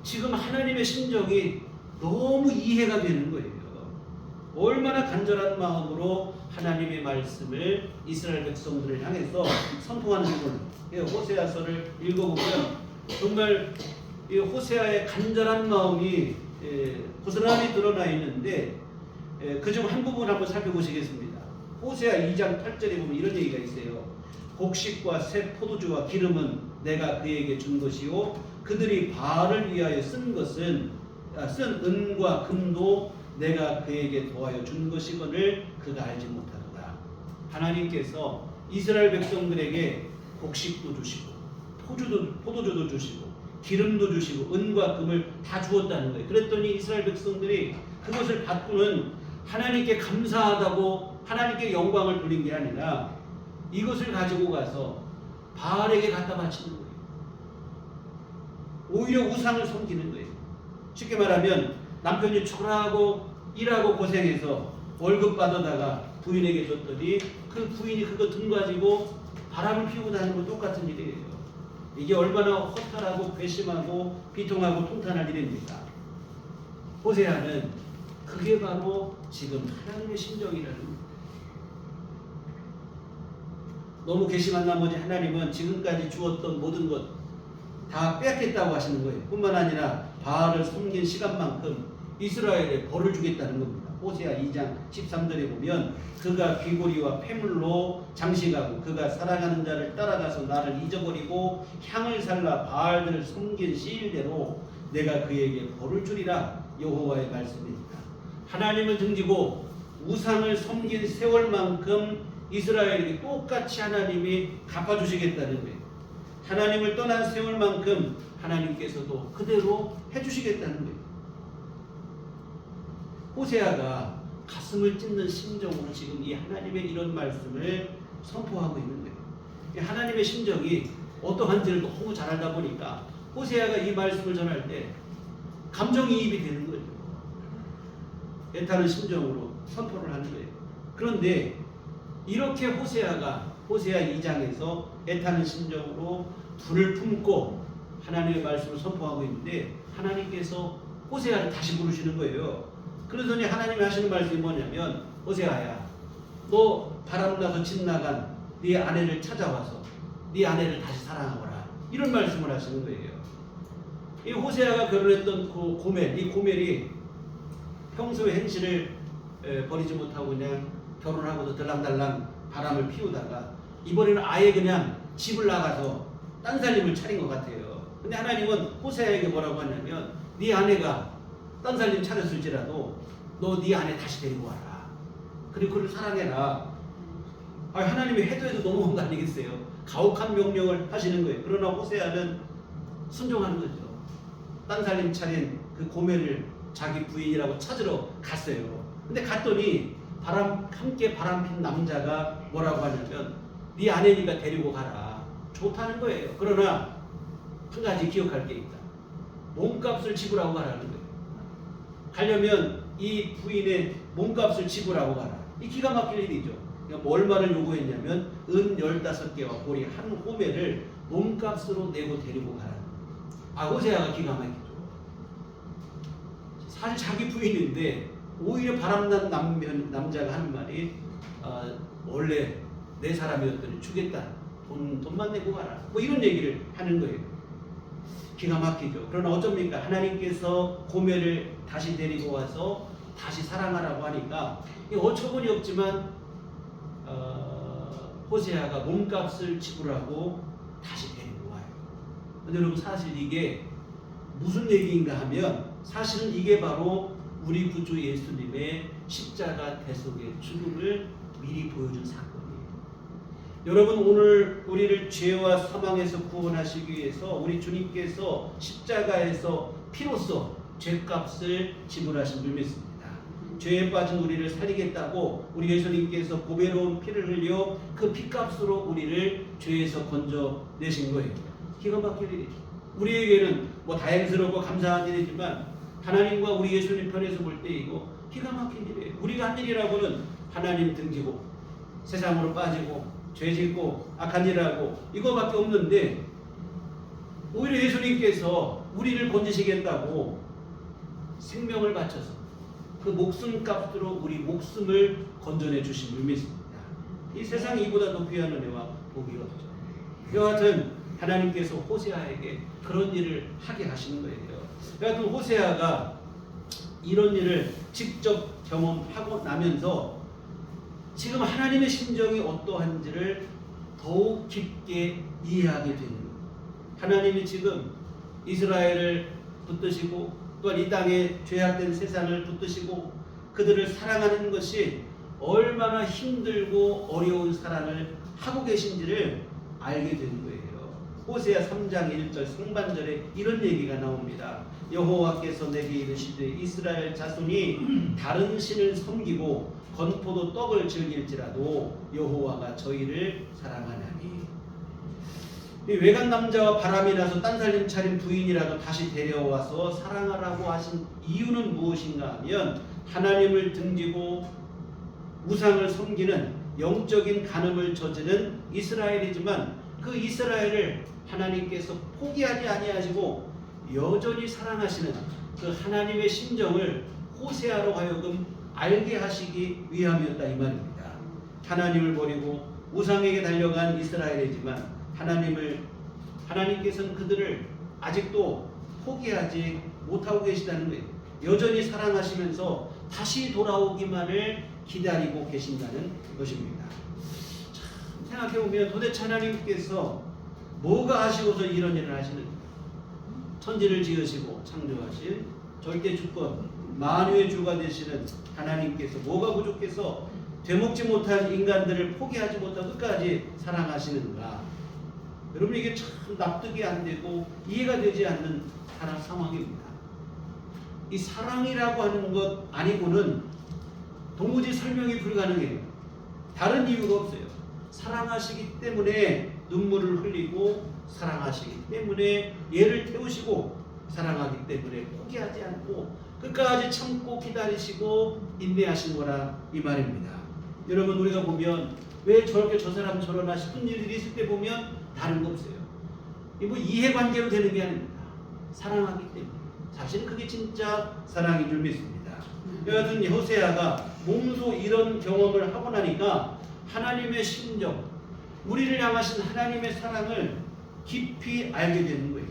Speaker 2: 지금 하나님의 심정이 너무 이해가 되는 거예요. 얼마나 간절한 마음으로 하나님의 말씀을 이스라엘 백성들을 향해서 선포하는지 몰라요. 호세아서를 읽어보면 정말 이 호세아의 간절한 마음이 고스란히 드러나 있는데 그중 한 부분 한번 살펴보시겠습니다. 호세아 2장 8절에 보면 이런 얘기가 있어요. 곡식과 새 포도주와 기름은 내가 그에게 준 것이요 그들이 바알을 위하여 쓴 은과 금도 내가 그에게 도하여 준 것이거늘 그가 알지 못하도다. 하나님께서 이스라엘 백성들에게 곡식도 주시고 포도주도 주시고 기름도 주시고 은과 금을 다 주었다는 거예요. 그랬더니 이스라엘 백성들이 그것을 받고는 하나님께 감사하다고 하나님께 영광을 돌린 게 아니라 이것을 가지고 가서 바알에게 갖다 바치는 거예요. 오히려 우상을 섬기는 거예요. 쉽게 말하면 남편이 초라하고 일하고 고생해서 월급 받아다가 부인에게 줬더니 그 부인이 그거 등 가지고 바람을 피우고 다니는 건 똑같은 일이에요. 이게 얼마나 허탈하고 괘씸하고 비통하고 통탄할 일입니까? 호세아는 그게 바로 지금 하나님의 심정이라는 거예요. 너무 괘씸한 나머지 하나님은 지금까지 주었던 모든 것 다 빼앗겠다고 하시는 거예요. 뿐만 아니라 바알을 섬긴 시간만큼 이스라엘에 벌을 주겠다는 겁니다. 호세아 2장 13절에 보면 그가 귀고리와 폐물로 장식하고 그가 사랑하는 자를 따라가서 나를 잊어버리고 향을 살라 바알들을 섬긴 시일대로 내가 그에게 벌을 주리라 여호와의 말씀입니다. 하나님을 등지고 우상을 섬긴 세월만큼 이스라엘에게 똑같이 하나님이 갚아주시겠다는 거예요. 하나님을 떠난 세월만큼 하나님께서도 그대로 해주시겠다는 거예요. 호세아가 가슴을 찢는 심정으로 지금 이 하나님의 이런 말씀을 선포하고 있는 거예요. 하나님의 심정이 어떠한지를 너무 잘 알다 보니까 호세아가 이 말씀을 전할 때 감정이입이 되는 거죠. 애타는 심정으로 선포를 하는 거예요. 그런데 이렇게 호세아 2장에서 애타는 심정으로 불을 품고 하나님의 말씀을 선포하고 있는데 하나님께서 호세아를 다시 부르시는 거예요. 그러더니 하나님이 하시는 말씀이 뭐냐면 호세아야, 너 바람나서 집 나간 네 아내를 찾아와서 네 아내를 다시 사랑하거라. 이런 말씀을 하시는 거예요. 이 호세아가 결혼했던 그 고멜, 이 고멜이 평소에 행실을 버리지 못하고 그냥 결혼하고도 들랑달랑 바람을 피우다가 이번에는 아예 그냥 집을 나가서 딴 살림을 차린 것 같아요. 근데 하나님은 호세아에게 뭐라고 하냐면 네 아내가 딴 살림 차렸을지라도 너 네 아내 다시 데리고 와라. 그리고 그를 사랑해라. 하나님이 해도 넘어온 거 아니겠어요? 가혹한 명령을 하시는 거예요. 그러나 호세아는 순종하는 거죠. 딴 살림 차린 그 고멜을 자기 부인이라고 찾으러 갔어요. 근데 갔더니 함께 바람핀 남자가 뭐라고 하냐면 네 아내니까 데리고 가라. 좋다는 거예요. 그러나 한 가지 기억할 게 있다. 몸값을 지불하고 가라는 거예요. 가려면 이 부인의 몸값을 지불하고 가라. 이 기가 막힐 일이죠. 그러니까 얼마를 요구했냐면 은 15개와 보리 한 호멜을 몸값으로 내고 데리고 가라. 호세아가 기가 막히죠. 사실 자기 부인인데 오히려 바람난 남자가 하는 말이 원래 내 사람이었더니 주겠다. 돈만 내고 가라. 뭐 이런 얘기를 하는 거예요. 기가 막히죠. 그러나 어쩝니까? 하나님께서 고멜을 다시 데리고 와서 다시 사랑하라고 하니까 어처구니 없지만 호세아가 몸값을 지불하고 다시 데리고 와요. 근데 여러분 사실 이게 무슨 얘기인가 하면 사실은 이게 바로 우리 구주 예수님의 십자가 대속의 죽음을 미리 보여준 사건이에요. 여러분 오늘 우리를 죄와 사망에서 구원하시기 위해서 우리 주님께서 십자가에서 피로써 죄값을 지불하신 줄 믿습니다. 죄에 빠진 우리를 살리겠다고 우리 예수님께서 보배로운 피를 흘려 그 피값으로 우리를 죄에서 건져내신 거예요. 기가 막힐 일이죠. 우리에게는 뭐 다행스럽고 감사한 일이지만 하나님과 우리 예수님 편에서 볼 때 이거 기가 막힌 일이에요. 우리가 한 일이라고는 하나님 등지고 세상으로 빠지고 죄짓고 악한 일을 하고 이거밖에 없는데 오히려 예수님께서 우리를 건지시겠다고 생명을 바쳐서 그 목숨값으로 우리 목숨을 건져내 주신 줄 믿습니다. 이 세상에 이보다 더 귀한 은혜와 복이 없죠. 이와 같은 하나님께서 호세아에게 그런 일을 하게 하시는 거예요. 여하튼 호세아가 이런 일을 직접 경험하고 나면서 지금 하나님의 심정이 어떠한지를 더욱 깊게 이해하게 되는 거예요. 하나님이 지금 이스라엘을 붙드시고 또한 이 땅에 죄악된 세상을 붙드시고 그들을 사랑하는 것이 얼마나 힘들고 어려운 사랑을 하고 계신지를 알게 되는 거예요. 호세아 3장 1절 상반절에 이런 얘기가 나옵니다. 여호와께서 내게 이르시되 이스라엘 자손이 다른 신을 섬기고 건포도 떡을 즐길지라도 여호와가 저희를 사랑하나니. 이 외간 남자와 바람이 나서 딴살림 차린 부인이라도 다시 데려와서 사랑하라고 하신 이유는 무엇인가 하면 하나님을 등지고 우상을 섬기는 영적인 간음을 저지른 이스라엘이지만 그 이스라엘을 하나님께서 포기하지 아니하시고 여전히 사랑하시는 그 하나님의 심정을 호세아로 하여금 알게 하시기 위함이었다 이 말입니다. 하나님을 버리고 우상에게 달려간 이스라엘이지만 하나님께서는 그들을 아직도 포기하지 못하고 계시다는 거예요. 여전히 사랑하시면서 다시 돌아오기만을 기다리고 계신다는 것입니다. 참 생각해보면 도대체 하나님께서 뭐가 아쉬워서 이런 일을 하시는가? 천지를 지으시고 창조하신 절대 주권 만유의 주가 되시는 하나님께서 뭐가 부족해서 되먹지 못한 인간들을 포기하지 못하고 끝까지 사랑하시는가? 여러분 이게 참 납득이 안 되고 이해가 되지 않는 사랑 상황입니다. 이 사랑이라고 하는 것 아니고는 도무지 설명이 불가능해요. 다른 이유가 없어요. 사랑하시기 때문에 눈물을 흘리고 사랑하시기 때문에 얘를 태우시고 사랑하기 때문에 포기하지 않고 끝까지 참고 기다리시고 인내하신 거라 이 말입니다. 여러분 우리가 보면 왜 저렇게 저 사람 저러나 싶은 일들이 있을 때 보면 다른 거 없어요. 이 뭐 이해관계로 되는 게 아닙니다. 사랑하기 때문에. 사실은 그게 진짜 사랑인 줄 믿습니다. 여하튼 호세아가 몸소 이런 경험을 하고 나니까 하나님의 심정, 우리를 향하신 하나님의 사랑을 깊이 알게 되는 거예요.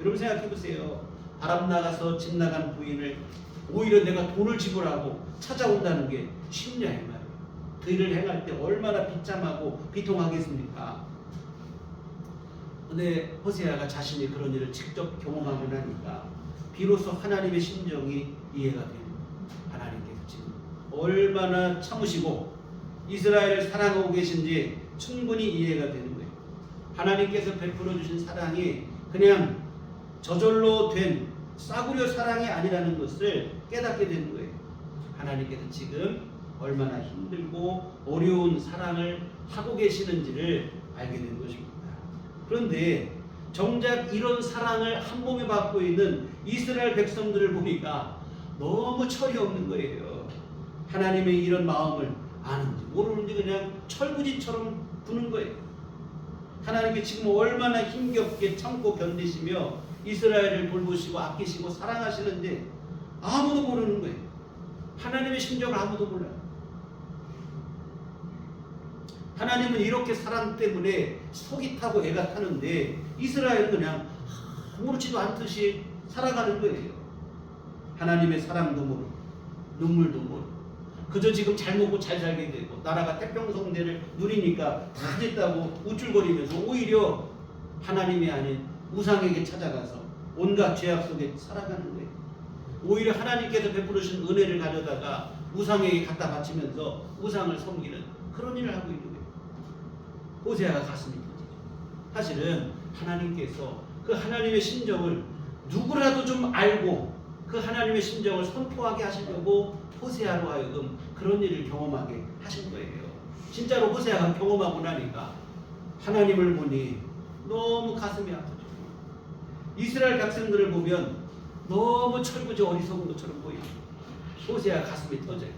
Speaker 2: 여러분 생각해 보세요. 바람 나가서 집 나간 부인을 오히려 내가 돈을 지불하고 찾아온다는 게 쉽냐 이 말이에요. 그 일을 행할 때 얼마나 비참하고 비통하겠습니까? 근데 호세아가 자신이 그런 일을 직접 경험하고 나니까 비로소 하나님의 심정이 이해가 되는 거예요. 하나님께서 지금 얼마나 참으시고 이스라엘을 사랑하고 계신지 충분히 이해가 되는 거예요. 하나님께서 베풀어 주신 사랑이 그냥 저절로 된 싸구려 사랑이 아니라는 것을 깨닫게 되는 거예요. 하나님께서 지금 얼마나 힘들고 어려운 사랑을 하고 계시는지를 알게 되는 것입니다. 그런데 정작 이런 사랑을 한 몸에 받고 있는 이스라엘 백성들을 보니까 너무 철이 없는 거예요. 하나님의 이런 마음을 아는지 모르는지 그냥 철부지처럼 구는 거예요. 하나님께 지금 얼마나 힘겹게 참고 견디시며 이스라엘을 돌보시고 아끼시고 사랑하시는지 아무도 모르는 거예요. 하나님의 심정을 아무도 몰라요. 하나님은 이렇게 사랑 때문에 속이 타고 애가 타는데 이스라엘은 그냥 아무렇지도 않듯이 살아가는 거예요. 하나님의 사랑도 모르고 눈물도 모르고 그저 지금 잘 먹고 잘 살게 되고 나라가 태평성대를 누리니까 다 됐다고 우쭐거리면서 오히려 하나님이 아닌 우상에게 찾아가서 온갖 죄악 속에 살아가는 거예요. 오히려 하나님께서 베푸르신 은혜를 가져다가 우상에게 갖다 바치면서 우상을 섬기는 그런 일을 하고 있는 거예요. 호세아가 가슴이 터지죠. 사실은 하나님께서 그 하나님의 심정을 누구라도 좀 알고 그 하나님의 심정을 선포하게 하시려고 호세아로 하여금 그런 일을 경험하게 하신 거예요. 진짜로 호세아가 경험하고 나니까 하나님을 보니 너무 가슴이 아프죠. 이스라엘 백성들을 보면 너무 철부지 어리석은 것처럼 보이죠. 호세아 가슴이 터져요.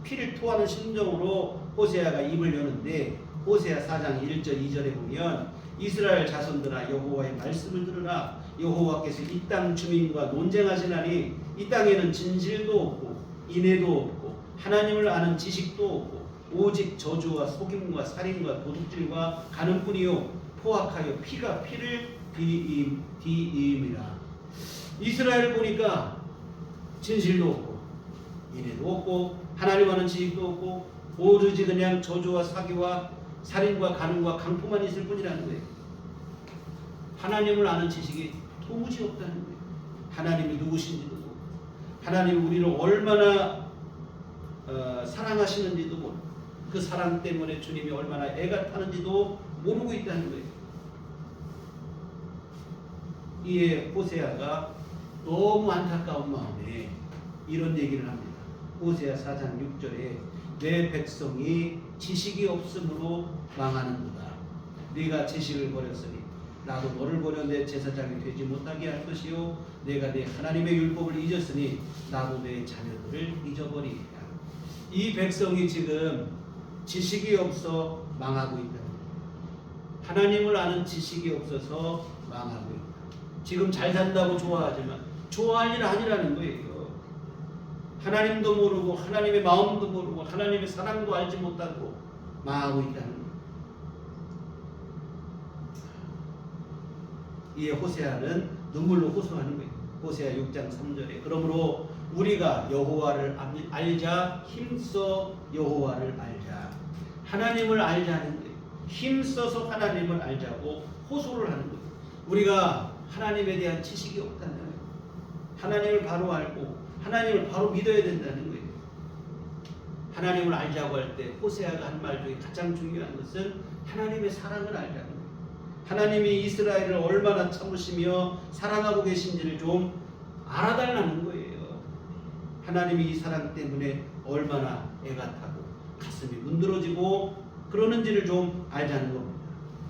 Speaker 2: 피를 토하는 심정으로 호세아가 입을 여는데 호세아 4장 1절 2절에 보면 이스라엘 자손들아 여호와의 말씀을 들으라. 여호와께서 이 땅 주민과 논쟁하시나니 이 땅에는 진실도 없고 인애도 없고 하나님을 아는 지식도 없고 오직 저주와 속임과 살인과 도둑질과 가는뿐이요 포악하여 피가 피를 뒤임이라. 이스라엘을 보니까 진실도 없고 인애도 없고 하나님 아는 지식도 없고 오로지 그냥 저주와 사기와 살인과 간음과 강포만 있을 뿐이라는 거예요. 하나님을 아는 지식이 도무지 없다는 거예요. 하나님이 누구신지도 모르고 하나님이 우리를 얼마나 사랑하시는지도 모르고 그 사랑 때문에 주님이 얼마나 애가 타는지도 모르고 있다는 거예요. 이에 호세아가 너무 안타까운 마음에 이런 얘기를 합니다. 호세아 4장 6절에 내 백성이 지식이 없으므로 망하는도다. 네가 지식을 버렸으니 나도 너를 버려 내 제사장이 되지 못하게 할 것이요 내가 내 하나님의 율법을 잊었으니 나도 내 자녀들을 잊어버리리라. 이 백성이 지금 지식이 없어 망하고 있다. 하나님을 아는 지식이 없어서 망하고 있다. 지금 잘 산다고 좋아하지만 좋아할 일 아니라는 거예요. 하나님도 모르고 하나님의 마음도 모르고 하나님의 사랑도 알지 못하고 망하고 있다는 거예요. 이에 호세아는 눈물로 호소하는 거예요. 호세아 6장 3절에 그러므로 우리가 여호와를 알자 힘써 여호와를 알자. 하나님을 알자는 거예요. 힘써서 하나님을 알자고 호소를 하는 거예요. 우리가 하나님에 대한 지식이 없다는 거예요. 하나님을 바로 알고 하나님을 바로 믿어야 된다는 거예요. 하나님을 알자고 할 때 호세아가 한 말 중에 가장 중요한 것은 하나님의 사랑을 알자는 거예요. 하나님이 이스라엘을 얼마나 참으시며 사랑하고 계신지를 좀 알아달라는 거예요. 하나님이 이 사랑 때문에 얼마나 애가 타고 가슴이 문드러지고 그러는지를 좀 알자는 겁니다.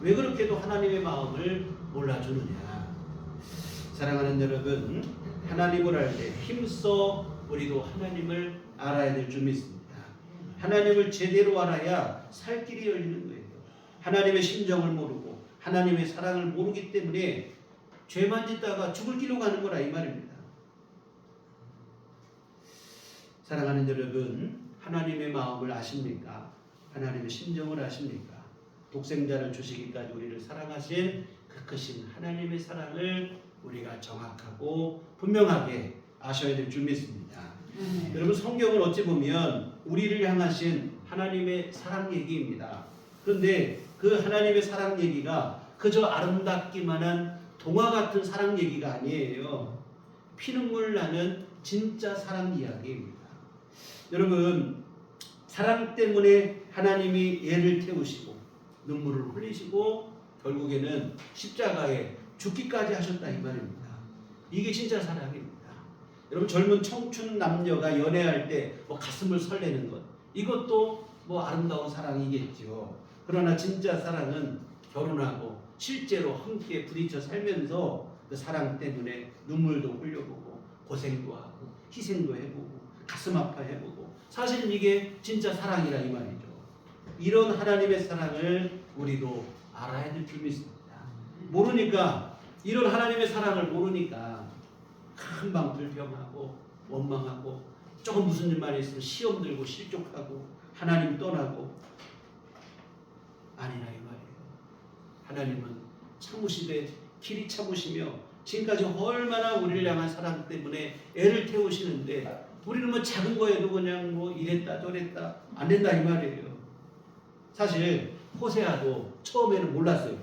Speaker 2: 왜 그렇게도 하나님의 마음을 몰라주느냐. 사랑하는 여러분, 하나님을 알 때 힘써 우리도 하나님을 알아야 될 줄 믿습니다. 하나님을 제대로 알아야 살 길이 열리는 거예요. 하나님의 심정을 모르고 하나님의 사랑을 모르기 때문에 죄만 짓다가 죽을 길로 가는 거라 이 말입니다. 사랑하는 여러분, 하나님의 마음을 아십니까? 하나님의 심정을 아십니까? 독생자를 주시기까지 우리를 사랑하신 그 크신 하나님의 사랑을 우리가 정확하고 분명하게 아셔야 될 줄 믿습니다. 여러분, 성경을 어찌 보면 우리를 향하신 하나님의 사랑 얘기입니다. 그런데 그 하나님의 사랑 얘기가 그저 아름답기만 한 동화 같은 사랑 얘기가 아니에요. 피눈물 나는 진짜 사랑 이야기입니다. 여러분, 사랑 때문에 하나님이 애를 태우시고 눈물을 흘리시고 결국에는 십자가에 죽기까지 하셨다 이 말입니다. 이게 진짜 사랑입니다. 여러분, 젊은 청춘 남녀가 연애할 때 뭐 가슴을 설레는 것, 이것도 뭐 아름다운 사랑이겠죠. 그러나 진짜 사랑은 결혼하고 실제로 함께 부딪혀 살면서 그 사랑 때문에 눈물도 흘려보고 고생도 하고 희생도 해보고 가슴 아파해보고, 사실은 이게 진짜 사랑이라 이 말이죠. 이런 하나님의 사랑을 우리도 알아야 될 줄 믿습니다. 모르니까, 이런 하나님의 사랑을 모르니까 금방 불평하고 원망하고 조금 무슨 일만 있으면 시험 들고 실족하고 하나님 떠나고, 아니라 이 말이에요. 하나님은 참으시되 길이 참으시며 지금까지 얼마나 우리를 향한 사랑 때문에 애를 태우시는데, 우리는 뭐 작은 거에도 그냥 뭐 이랬다 저랬다 안 된다 이 말이에요. 사실 호세아도 처음에는 몰랐어요.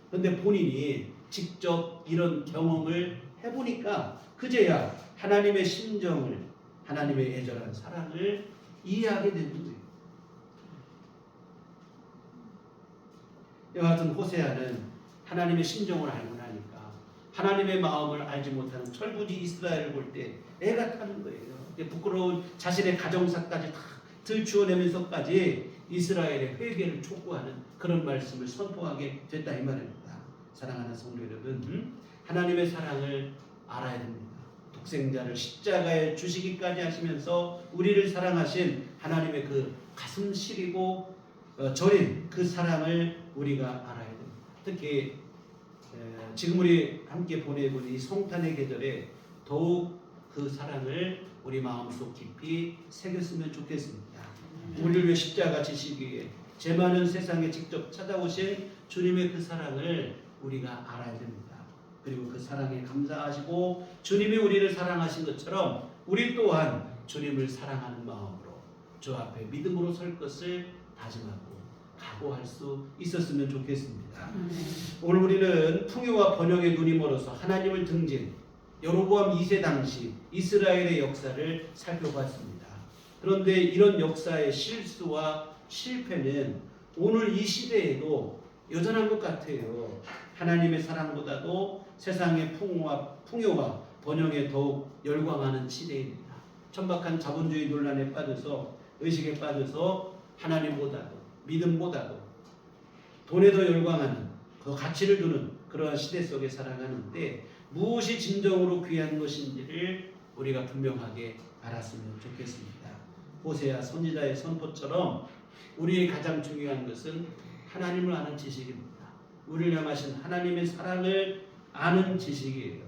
Speaker 2: 그런데 본인이 직접 이런 경험을 해보니까 그제야 하나님의 심정을, 하나님의 애절한 사랑을 이해하게 되는 거예요. 이와 같은 호세아는 하나님의 심정을 알고 나니까 하나님의 마음을 알지 못하는 철부지 이스라엘을 볼 때 애가 타는 거예요. 부끄러운 자신의 가정사까지 다 들추어내면서까지 이스라엘의 회개를 촉구하는 그런 말씀을 선포하게 됐다 이 말입니다. 사랑하는 성도 여러분, 하나님의 사랑을 알아야 됩니다. 독생자를 십자가에 주시기까지 하시면서 우리를 사랑하신 하나님의 그 가슴 시리고 저린 그 사랑을 우리가 알아야 됩니다. 특히 지금 우리 함께 보내고 있는 이 성탄의 계절에 더욱 그 사랑을 우리 마음속 깊이 새겼으면 좋겠습니다. 우리를 위해 십자가 지시기에 죄 많은 세상에 직접 찾아오신 주님의 그 사랑을 우리가 알아야 됩니다. 그리고 그 사랑에 감사하시고 주님이 우리를 사랑하신 것처럼 우리 또한 주님을 사랑하는 마음으로 주 앞에 믿음으로 설 것을 다짐하고 각오할 수 있었으면 좋겠습니다. 오늘 우리는 풍요와 번영의 눈이 멀어서 하나님을 등진 여로보암 2세 당시 이스라엘의 역사를 살펴봤습니다. 그런데 이런 역사의 실수와 실패는 오늘 이 시대에도 여전한 것 같아요. 하나님의 사랑보다도 세상의 풍요와 번영에 더욱 열광하는 시대입니다. 천박한 자본주의 논란에 빠져서, 의식에 빠져서 하나님보다도 믿음보다도 돈에 더 열광하는, 그 가치를 두는 그러한 시대 속에 살아가는데 무엇이 진정으로 귀한 것인지를 우리가 분명하게 알았으면 좋겠습니다. 호세아 선지자의 선포처럼 우리의 가장 중요한 것은 하나님을 아는 지식입니다. 우리를 향하신 하나님의 사랑을 아는 지식이에요.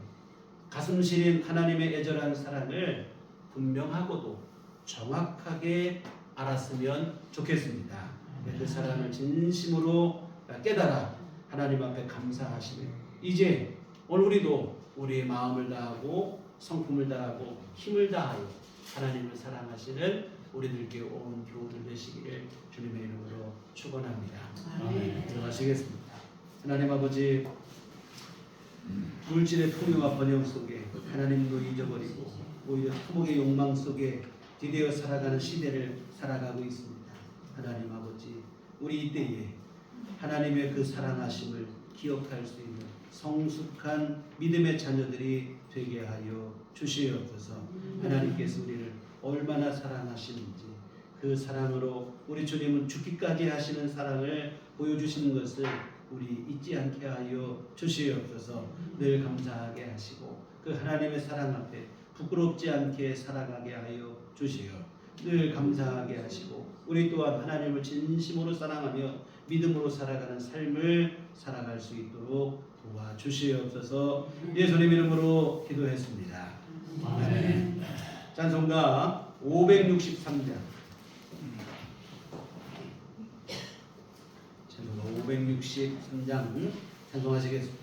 Speaker 2: 가슴 시린 하나님의 애절한 사랑을 분명하고도 정확하게 알았으면 좋겠습니다. 그 사랑을 진심으로 깨달아 하나님 앞에 감사하시며 이제 오늘 우리도 우리의 마음을 다하고 성품을 다하고 힘을 다하여 하나님을 사랑하시는 우리들께 온 교훈을 되시기를 주님의 이름으로 축원합니다. 들어가시겠습니다. 하나님 아버지, 물질의 풍요와 번영 속에 하나님도 잊어버리고 오히려 토목의 욕망 속에 디대어 살아가는 시대를 살아가고 있습니다. 하나님 아버지, 우리 이때에 하나님의 그 사랑하심을 기억할 수 있는 성숙한 믿음의 자녀들이 되게 하여 주시옵소서. 하나님께서 우리를 얼마나 사랑하시는지, 그 사랑으로 우리 주님은 죽기까지 하시는 사랑을 보여주시는 것을 우리 잊지 않게 하여 주시옵소서. 늘 감사하게 하시고 그 하나님의 사랑 앞에 부끄럽지 않게 살아가게 하여 주시오. 늘 감사하게 하시고 우리 또한 하나님을 진심으로 사랑하며 믿음으로 살아가는 삶을 살아갈 수 있도록 도와주시옵소서. 예수님 이름으로 기도했습니다. 아멘. 찬송가 563장. 찬송가 563장 찬송하시겠습니다.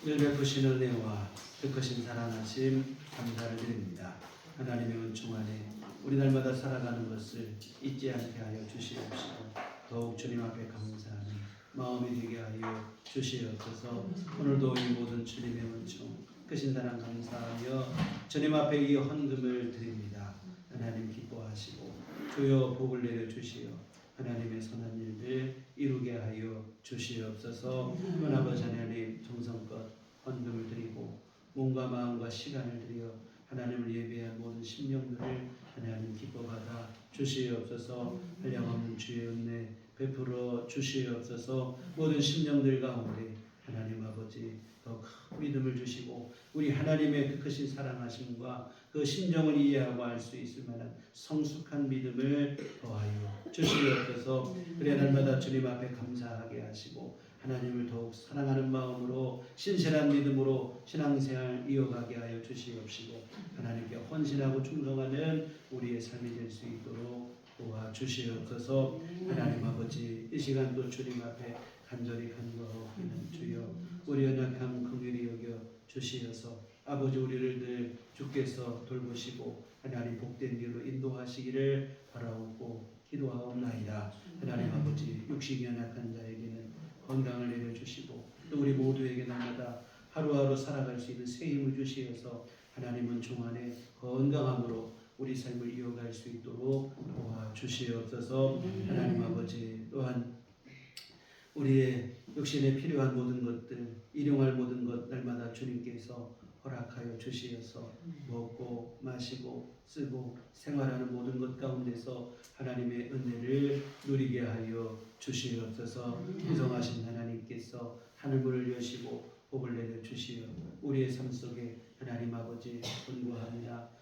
Speaker 2: 늘 베푸신 은혜와 그 크신 사랑하심 감사를 드립니다. 하나님의 은총 안에 우리 날마다 살아가는 것을 잊지 않게 하여 주시옵시고 더욱 주님 앞에 감사하는 마음이 되게 하여 주시옵소서. 오늘도 이 모든 주님의 은총 크신 사랑 감사하여 주님 앞에 이 헌금을 드립니다. 하나님 기뻐하시고 주여 복을 내려 주시어 하나님의 선한 일들 이루게 하여 주시옵소서. 아버지 하나님 정성껏 헌금을 드리고 몸과 마음과 시간을 들여 하나님을 예배한 모든 심령들을 하나님 기뻐받아 주시옵소서. 한량없는 주의 은혜 베풀어 주시옵소서. 모든 심령들 가운데 하나님 아버지 더 큰 믿음을 주시고 우리 하나님의 그 크신 사랑하심과 그 심정을 이해하고 알 수 있을 만한 성숙한 믿음을 더하여 주시옵소서. 그래 날마다 주님 앞에 감사하게 하시고 하나님을 더욱 사랑하는 마음으로 신실한 믿음으로 신앙생활 이어가게 하여 주시옵시고 하나님께 헌신하고 충성하는 우리의 삶이 될 수 있도록 도와주시옵소서. 하나님 아버지 이 시간도 주님 앞에 간절히 간구하옵기는 주여 우리 연약한 긍휼히 여겨 주시어서 아버지 우리를 늘 주께서 돌보시고 하나님 복된 길로 인도하시기를 바라옵고 기도하옵나이다. 하나님 아버지 육신이 연약한 자에게는 건강을 내려주시고 또 우리 모두에게 날마다 하루하루 살아갈 수 있는 새 힘을 주시어서 하나님은 종 안에 건강함으로 우리 삶을 이어갈 수 있도록 도와주시옵소서. 하나님 아버지, 또한 우리의 육신에 필요한 모든 것들, 일용할 모든 것 날마다 주님께서 허락하여 주시어서 먹고 마시고 쓰고 생활하는 모든 것 가운데서 하나님의 은혜를 누리게 하여 주시옵소서. 무성하신 하나님께서 하늘문을 여시고 복을 내려 주시어 우리의 삶 속에 하나님 아버지 권고하며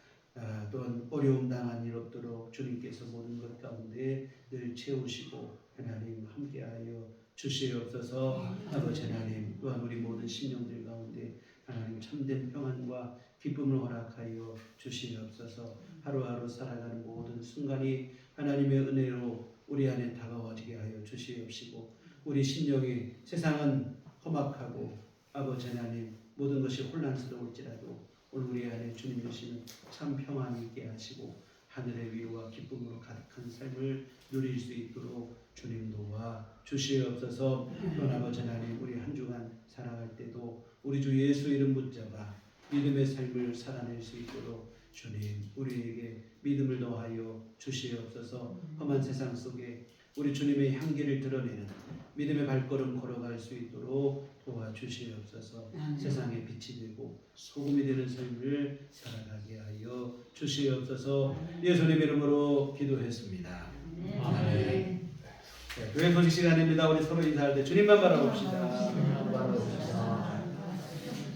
Speaker 2: 또한 어려움 당한 일 없도록 주님께서 모든 것 가운데 늘 채우시고 하나님 함께하여 주시옵소서. 아버지 하나님, 또한 우리 모든 심령들 가운데 하나님 참된 평안과 기쁨을 허락하여 주시옵소서. 하루하루 살아가는 모든 순간이 하나님의 은혜로 우리 안에 다가와지게 하여 주시옵시고, 우리 심령이 세상은 험악하고 아버지 하나님 모든 것이 혼란스러울지라도 오늘 우리 안에 주님 주시는 참 평안이 있게 하시고 하늘의 위로와 기쁨으로 가득한 삶을 누릴 수 있도록 주님 도와 주시옵소서. 또한 아버지 하나님, 우리 한 주간 살아갈 때도 우리 주 예수 이름 붙잡아 믿음의 삶을 살아낼 수 있도록 주님 우리에게 믿음을 더하여 주시옵소서. 험한 세상 속에 우리 주님의 향기를 드러내는 믿음의 발걸음 걸어갈 수 있도록 도와주시옵소서. 세상의 빛이 되고 소금이 되는 삶을 살아가게 하여 주시옵소서. 예수님의 이름으로 기도했습니다. 아멘. 네, 교회 소식 시간입니다. 우리 서로 인사할 때 주님만 바라봅시다.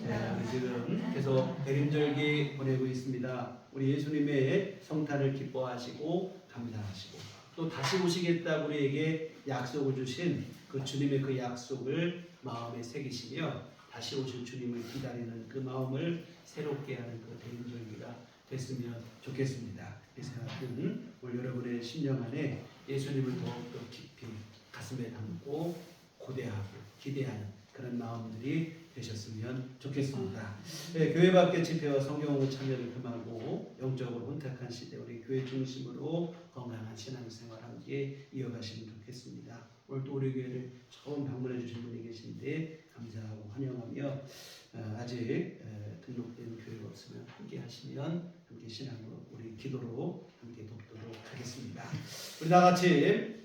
Speaker 2: 네, 우리 지금 계속 대림절기 보내고 있습니다. 우리 예수님의 성탄을 기뻐하시고 감사하시고 또 다시 오시겠다 우리에게 약속을 주신 그 주님의 그 약속을 마음에 새기시며 다시 오실 주님을 기다리는 그 마음을 새롭게 하는 그 대림절기가 됐으면 좋겠습니다. 이 생각은 오늘 여러분의 심령 안에 예수님을 더욱더 깊이 가슴에 담고 고대하고 기대하는 그런 마음들이 되셨으면 좋겠습니다. 네, 교회 밖의 집회와 성경 참여를 금하고 영적으로 혼탁한 시대 우리 교회 중심으로 건강한 신앙생활 함께 이어가시면 좋겠습니다. 오늘 또 우리 교회를 처음 방문해 주신 분이 계신데 감사하고 환영하며 아직 등록된 교회가 없으면 함께 하시면 함께 신앙으로 우리 기도로 함께 돕도록 하겠습니다. 우리 다 같이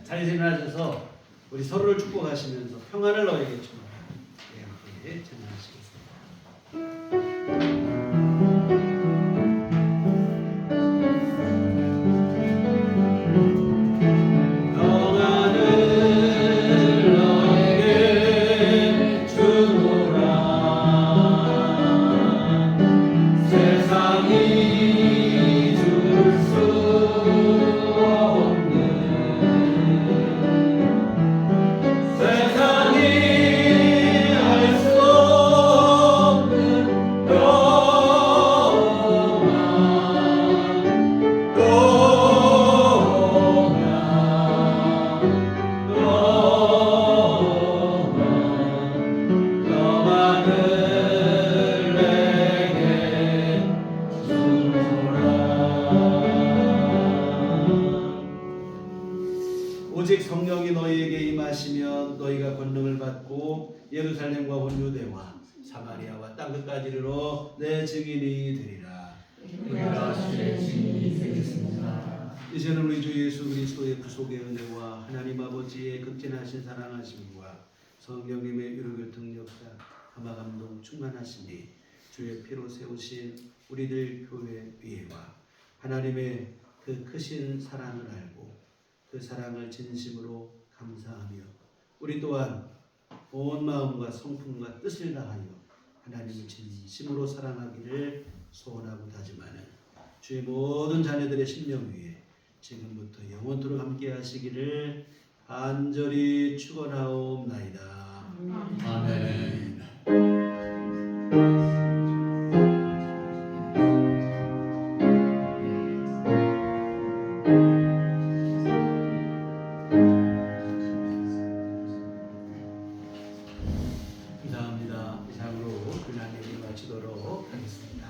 Speaker 2: 자리에 일어나셔서 우리 서로를 축복하시면서 평안을 너에게 주노라 함께 찬양하시겠습니다. 오직 성령이 너희에게 임하시면 너희가 권능을 받고 예루살렘과 온 유대와 사마리아와 땅끝까지 이르러 내 증인이 되리라.
Speaker 3: 우리가 주의 증인이 되겠습니다.
Speaker 2: 이제는 우리 주 예수 그리스도의 구속의 은혜와 하나님 아버지의 극진하신 사랑하심과 성령님의 위로교통 역사 감화감동 충만하시니 주의 피로 세우신 우리들 교회 위에와 하나님의 그 크신 사랑을 알고 그 사랑을 진심으로 감사하며 우리 또한 온 마음과 성품과 뜻을 다하여 하나님을 진심으로 사랑하기를 소원하고 다짐하는 주의 모든 자녀들의 심령 위에 지금부터 영원토록 함께 하시기를 간절히 축원하옵나이다.
Speaker 3: 아멘.
Speaker 2: 감사합니다. 이상으로 근한 예배 마치도록 하겠습니다.